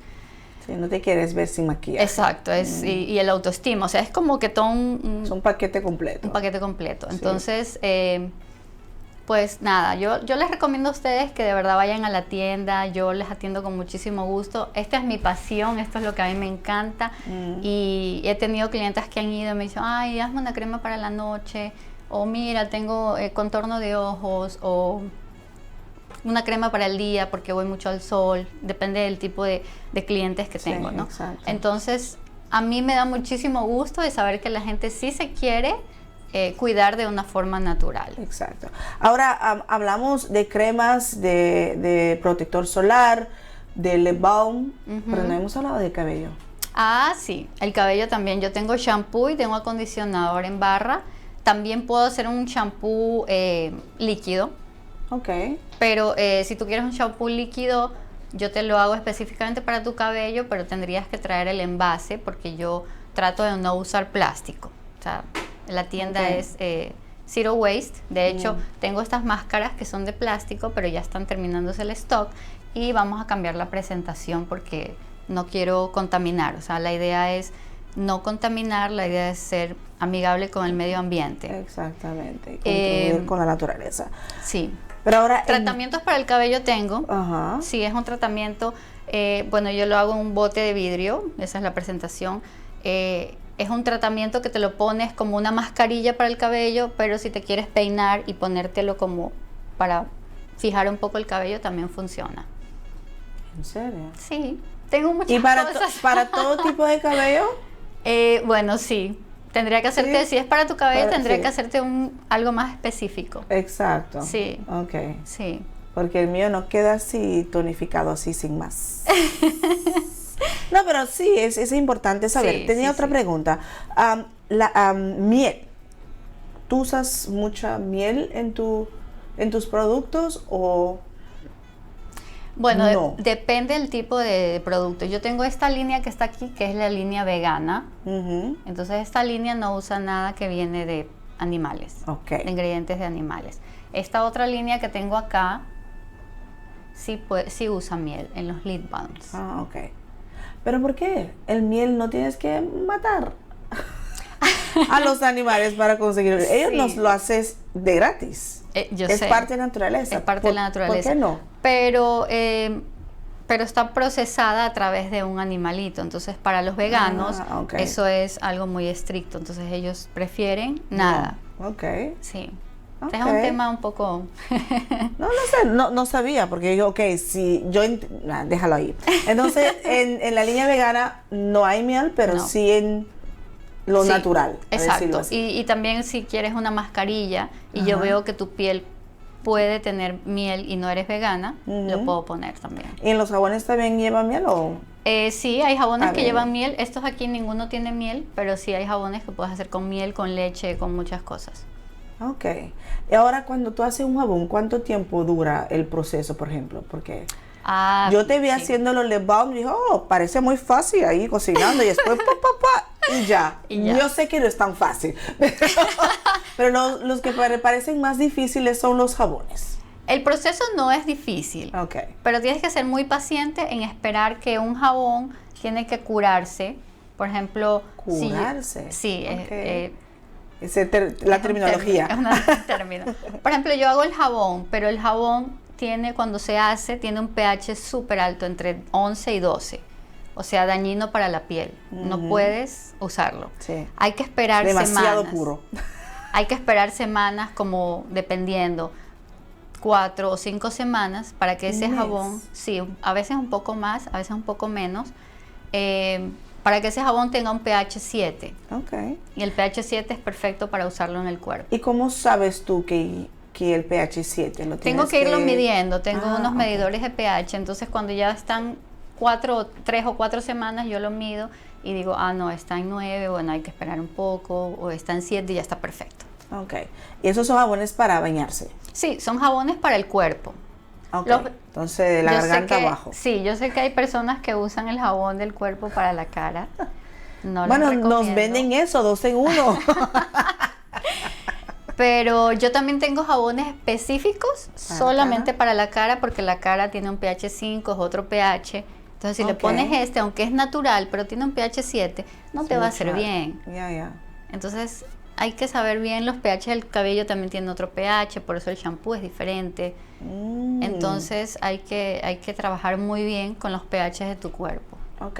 Speaker 3: Sí, no te quieres ver sin maquillaje.
Speaker 8: Exacto, y el autoestima, o sea, es como que todo
Speaker 3: es un paquete completo.
Speaker 8: Un paquete completo.
Speaker 3: Sí.
Speaker 8: Entonces, pues nada, yo les recomiendo a ustedes que de verdad vayan a la tienda, yo les atiendo con muchísimo gusto. Esta es mi pasión, esto es lo que a mí me encanta. Y he tenido clientes que han ido y me dicen, ay, hazme una crema para la noche, o mira, tengo contorno de ojos, o una crema para el día porque voy mucho al sol, depende del tipo de clientes que tengo, ¿no?
Speaker 3: Exacto.
Speaker 8: Entonces, a mí me da muchísimo gusto de saber que la gente sí se quiere cuidar de una forma natural.
Speaker 3: Exacto. Ahora hablamos de cremas, de protector solar, de lip balm, pero no hemos hablado de cabello.
Speaker 8: Ah, sí, el cabello también. Yo tengo shampoo y tengo acondicionador en barra. También puedo hacer un shampoo líquido.
Speaker 3: Ok.
Speaker 8: Pero si tú quieres un shampoo líquido, yo te lo hago específicamente para tu cabello, pero tendrías que traer el envase porque yo trato de no usar plástico. O sea, la tienda es Zero Waste. De hecho, tengo estas máscaras que son de plástico, pero ya están terminándose el stock y vamos a cambiar la presentación porque no quiero contaminar. O sea, la idea es no contaminar, la idea es ser amigable con el medio ambiente.
Speaker 3: Exactamente, contribuir con la naturaleza.
Speaker 8: Sí.
Speaker 3: Pero ahora
Speaker 8: Tratamientos para el cabello tengo.
Speaker 3: Ajá.
Speaker 8: Sí, es un tratamiento, bueno, yo lo hago en un bote de vidrio, esa es la presentación. Es un tratamiento que te lo pones como una mascarilla para el cabello, pero si te quieres peinar y ponértelo como para fijar un poco el cabello, también funciona.
Speaker 3: ¿En serio?
Speaker 8: Sí, tengo muchas
Speaker 3: ¿Y para
Speaker 8: cosas.
Speaker 3: para todo tipo de cabello?
Speaker 8: Bueno, sí. Tendría que hacerte,
Speaker 3: Sí.
Speaker 8: si es para tu cabello, tendría
Speaker 3: sí.
Speaker 8: que hacerte algo más específico.
Speaker 3: Exacto.
Speaker 8: Sí.
Speaker 3: Ok.
Speaker 8: Sí.
Speaker 3: Porque el mío no queda así tonificado, así sin más. No, pero sí, es importante saber.
Speaker 8: Sí,
Speaker 3: Tenía
Speaker 8: sí,
Speaker 3: otra
Speaker 8: sí.
Speaker 3: pregunta. Miel. ¿Tú usas mucha miel en tus productos o...?
Speaker 8: Bueno,
Speaker 3: No.
Speaker 8: depende del tipo de producto. Yo tengo esta línea que está aquí, que es la línea vegana.
Speaker 3: Ujú.
Speaker 8: Entonces, esta línea no usa nada que viene de animales,
Speaker 3: Ok.
Speaker 8: de ingredientes de animales. Esta otra línea que tengo acá, sí usa miel en los lip balms.
Speaker 3: Ah, ok. ¿Pero por qué? El miel no tienes que matar a los animales para conseguirlo. Ellos
Speaker 8: Sí.
Speaker 3: nos lo hacen de gratis.
Speaker 8: Yo
Speaker 3: es
Speaker 8: sé.
Speaker 3: parte de la naturaleza.
Speaker 8: Es parte de la naturaleza.
Speaker 3: ¿Por qué no?
Speaker 8: Pero está procesada a través de un animalito. Entonces, para los veganos,
Speaker 3: ok.
Speaker 8: eso es algo muy estricto. Entonces, ellos prefieren nada.
Speaker 3: Ok.
Speaker 8: Sí.
Speaker 3: Ok.
Speaker 8: Es un tema un poco...
Speaker 3: No sé, no sabía, porque yo, ok, si yo, déjalo ahí. Entonces, en la línea vegana no hay miel, pero
Speaker 8: No.
Speaker 3: sí en lo
Speaker 8: Sí,
Speaker 3: natural. a decirlo
Speaker 8: Exacto.
Speaker 3: así.
Speaker 8: Y también si quieres una mascarilla y yo
Speaker 3: Ajá.
Speaker 8: veo que tu piel puede tener miel y no eres vegana, lo
Speaker 3: Ujú.
Speaker 8: puedo poner también.
Speaker 3: ¿Y en los jabones también llevan miel o...?
Speaker 8: Sí, hay jabones
Speaker 3: A
Speaker 8: que
Speaker 3: ver.
Speaker 8: llevan miel. Estos aquí ninguno tiene miel, pero sí hay jabones que puedes hacer con miel, con leche, con muchas cosas.
Speaker 3: Ok. Y ahora cuando tú haces un jabón, ¿cuánto tiempo dura el proceso, por ejemplo? Porque yo te vi
Speaker 8: sí.
Speaker 3: haciendo los lip balm y dije, oh, parece muy fácil ahí cocinando y después y ya.
Speaker 8: Y ya.
Speaker 3: Yo sé que no es tan fácil, pero los que parecen más difíciles son los jabones.
Speaker 8: El proceso no es difícil,
Speaker 3: Ok.
Speaker 8: pero tienes que ser muy paciente en esperar que un jabón tiene que curarse. Por ejemplo,
Speaker 3: Curarse.
Speaker 8: Sí,
Speaker 3: Ok. La
Speaker 8: es un
Speaker 3: terminología.
Speaker 8: término, es un término. Por ejemplo, yo hago el jabón, pero el jabón cuando se hace, tiene un pH súper alto, entre 11 y 12. O sea, dañino para la piel. No puedes usarlo.
Speaker 3: Sí.
Speaker 8: Hay que esperar
Speaker 3: Demasiado
Speaker 8: semanas.
Speaker 3: puro.
Speaker 8: Hay que esperar semanas, como dependiendo, 4 o 5 semanas para que ese
Speaker 3: Un mes.
Speaker 8: jabón, sí, a veces un poco más, a veces un poco menos, para que ese jabón tenga un pH 7.
Speaker 3: Ok.
Speaker 8: Y el pH 7 es perfecto para usarlo en el cuerpo.
Speaker 3: ¿Y cómo sabes tú que el pH 7 lo
Speaker 8: Tengo
Speaker 3: tienes
Speaker 8: que irlo midiendo, tengo unos
Speaker 3: ok.
Speaker 8: medidores de pH, entonces cuando ya están 3 o 4 semanas yo lo mido y digo, no, está en 9, bueno, hay que esperar un poco, o está en 7 y ya está perfecto.
Speaker 3: Ok. ¿Y esos son jabones para bañarse?
Speaker 8: Sí, son jabones para el cuerpo.
Speaker 3: Ok.
Speaker 8: Los-
Speaker 3: Entonces, de la
Speaker 8: Yo sé
Speaker 3: garganta
Speaker 8: que-
Speaker 3: abajo.
Speaker 8: Sí, yo sé que hay personas que usan el jabón del cuerpo para la cara. No les
Speaker 3: Bueno, nos
Speaker 8: recomiendo.
Speaker 3: venden eso, 2 en 1.
Speaker 8: Pero yo también tengo jabones específicos
Speaker 3: ¿Para
Speaker 8: solamente
Speaker 3: cara?
Speaker 8: para la cara, porque la cara tiene un pH 5, es otro pH. Entonces, si le
Speaker 3: Ok.
Speaker 8: pones aunque es natural, pero tiene un pH 7, no te va a hacer bien.
Speaker 3: Ya.
Speaker 8: Entonces, hay que saber bien los pH del cabello, también tiene otro pH, por eso el shampoo es diferente. Entonces, hay que trabajar muy bien con los pH de tu cuerpo.
Speaker 3: Ok.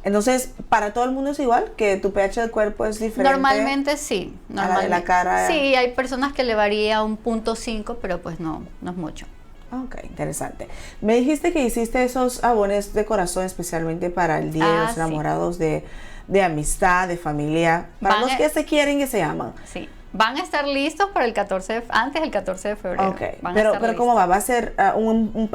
Speaker 3: Entonces, ¿para todo el mundo es igual? ¿Que tu pH del cuerpo es diferente?
Speaker 8: Normalmente sí.
Speaker 3: a la de la
Speaker 8: Normalmente.
Speaker 3: cara.
Speaker 8: Sí, hay personas que le varía un 0.5, pero pues no es mucho.
Speaker 3: Ok, interesante. Me dijiste que hiciste esos jabones de corazón especialmente para el Día de los
Speaker 8: Sí.
Speaker 3: Enamorados de amistad, de familia. Para
Speaker 8: Van
Speaker 3: los
Speaker 8: a-
Speaker 3: que se quieren y se aman.
Speaker 8: Sí. Van a estar listos para antes del 14 de febrero.
Speaker 3: Ok,
Speaker 8: Van a
Speaker 3: pero
Speaker 8: estar
Speaker 3: ¿cómo
Speaker 8: listos.
Speaker 3: va a ser un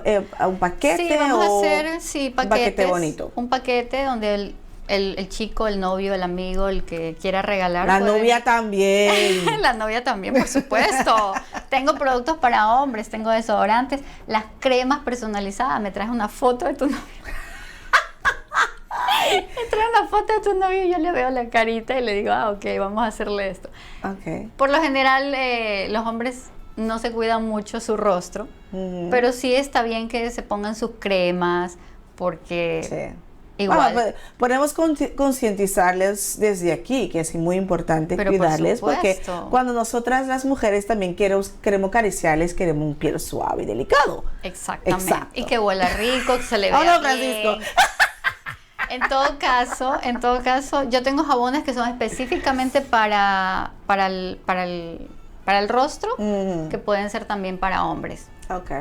Speaker 3: paquete
Speaker 8: Sí, vamos a
Speaker 3: o
Speaker 8: hacer
Speaker 3: un
Speaker 8: paquetes.
Speaker 3: paquete bonito?
Speaker 8: Un paquete donde el chico, el novio, el amigo, el que quiera regalar.
Speaker 3: La
Speaker 8: puede-
Speaker 3: novia también.
Speaker 8: La novia también, por supuesto. Tengo productos para hombres, tengo desodorantes, las cremas personalizadas. Me traes una foto de tu novio. Me trae una foto de tu novio y yo le veo la carita y le digo, ok, vamos a hacerle esto.
Speaker 3: Ok.
Speaker 8: Por lo general, los hombres no se cuidan mucho su rostro, pero sí está bien que se pongan sus cremas, porque
Speaker 3: Sí.
Speaker 8: igual.
Speaker 3: Bueno, podemos concientizarles desde aquí, que es muy importante
Speaker 8: Pero por
Speaker 3: cuidarles, porque
Speaker 8: supuesto.
Speaker 3: cuando nosotras las mujeres también queremos acariciarles, queremos un piel suave y delicado.
Speaker 8: Exactamente.
Speaker 3: Exacto.
Speaker 8: Y que huela rico, que se le
Speaker 3: Oh,
Speaker 8: vea
Speaker 3: no, Francisco.
Speaker 8: bien. En todo caso, yo tengo jabones que son específicamente para el rostro, que pueden ser también para hombres.
Speaker 3: Ok.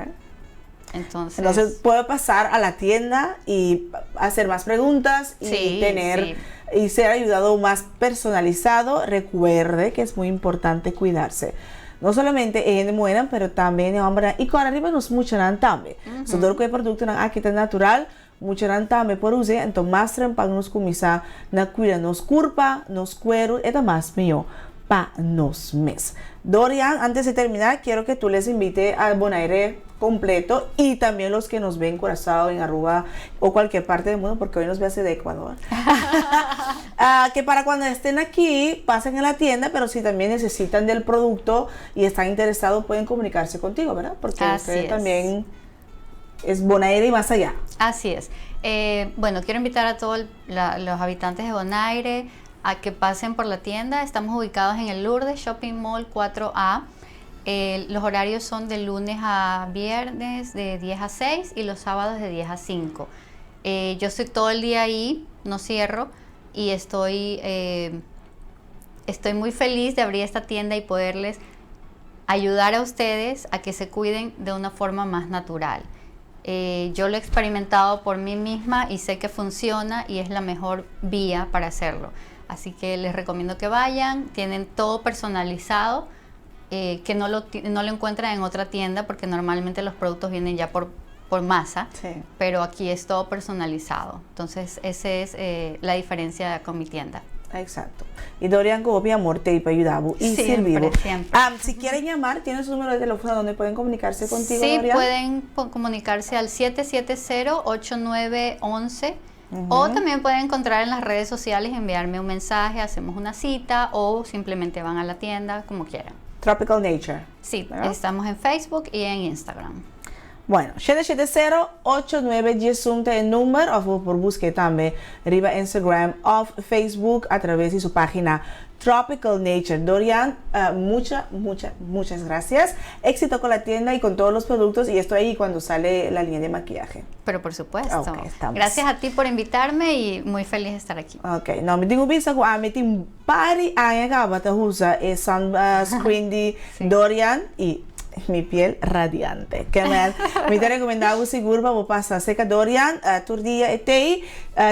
Speaker 8: Entonces,
Speaker 3: puedo pasar a la tienda y hacer más preguntas y
Speaker 8: Sí,
Speaker 3: y ser ayudado más personalizado. Recuerde que es muy importante cuidarse. No solamente en mueran, pero también en hombre. Y con arriba nos mucharan también. So, todo el producto aquí tan natural, mucharan también por use. Entonces, más para nos comisa na cuida nos curpa, nos cuero, eta más mío pa nos mes. Dorian, antes de terminar, quiero que tú les invite al Bonaire completo y también los que nos ven en Curazao, en Aruba o cualquier parte del mundo, porque hoy nos ve hace de Ecuador. Que para cuando estén aquí, pasen a la tienda, pero si también necesitan del producto y están interesados, pueden comunicarse contigo, ¿verdad? Porque
Speaker 8: Así
Speaker 3: usted
Speaker 8: es.
Speaker 3: también es Bonaire y más allá.
Speaker 8: así es. Bueno, quiero invitar a todos los habitantes de Bonaire a que pasen por la tienda. Estamos ubicados en el Lourdes Shopping Mall 4A. Los horarios son de lunes a viernes de 10 a 6 y los sábados de 10 a 5. Yo estoy todo el día ahí, no cierro, y estoy estoy muy feliz de abrir esta tienda y poderles ayudar a ustedes a que se cuiden de una forma más natural. Yo lo he experimentado por mí misma y sé que funciona y es la mejor vía para hacerlo. Así que les recomiendo que vayan, tienen todo personalizado, que no lo encuentran en otra tienda porque normalmente los productos vienen ya por masa,
Speaker 7: Sí.
Speaker 8: pero aquí es todo personalizado. Entonces esa es la diferencia con mi tienda.
Speaker 7: Exacto. Y Dorian copia amor te para ayudar y
Speaker 8: Siempre.
Speaker 7: Si quieren llamar, ¿tienes su número de teléfono donde pueden comunicarse contigo,
Speaker 8: Sí,
Speaker 7: Dorian?
Speaker 8: pueden comunicarse al 770-8911 o también pueden encontrar en las redes sociales, enviarme un mensaje, hacemos una cita o simplemente van a la tienda, como quieran.
Speaker 7: Tropical Nature.
Speaker 8: Sí,
Speaker 7: ¿verdad?
Speaker 8: estamos en Facebook y en Instagram.
Speaker 7: Bueno, 770-8910 el número o por busque también arriba Instagram o Facebook a través de su página Tropical Nature. Dorian, muchas gracias. Éxito con la tienda y con todos los productos y estoy ahí cuando sale la línea de maquillaje.
Speaker 8: Pero por supuesto.
Speaker 7: Ok, estamos.
Speaker 8: Gracias a ti por invitarme y muy feliz de estar aquí.
Speaker 7: Ok, no, me tengo vista que me tengo pari años que usa es sunscreen de Dorian y mi piel radiante. Que me te recomendado seguro para pasar seca Dorian, tu día etei.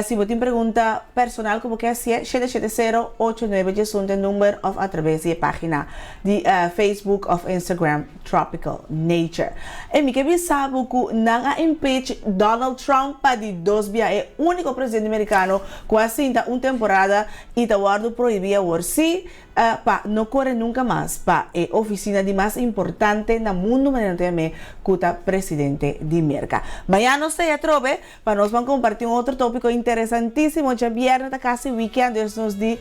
Speaker 7: Si vos tienes pregunta personal como que hacía, 770-8910 el número of a través de página de Facebook of Instagram Tropical Nature. E mi que vi sabe que nanga impeach Donald Trump para de 2 días é o único presidente americano que assinta uma temporada e tá guardo proibia o si pa no corre nunca más pa oficina de más importante na mundo mediante que presidente de América. Mañana se ya trove para nos van a compartir un otro tópico interesantísimo. Ya viernes está casi weekend, nos di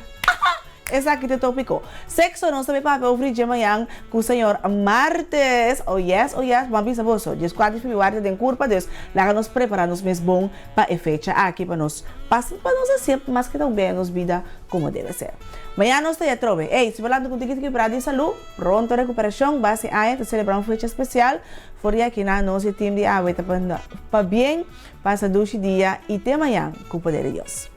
Speaker 7: esse aqui é tópico. Sexo não sabe para ouvir de manhã com o senhor Martes. Oh yes, vamos ver você. Dias 4 de fevereiro tem curva, Deus. Lá nos preparamos mesmo bom para a fecha aqui para nós. Para nós assim, mas que também nos vida como deve ser. Amanhã nós te trove. Ei, se falando contigo que para de saúde, pronto recuperação, base aí, celebrar uma fecha especial. Fora aqui na nosso time de água para bem, passa 2 dias e até amanhã com o poder de Deus.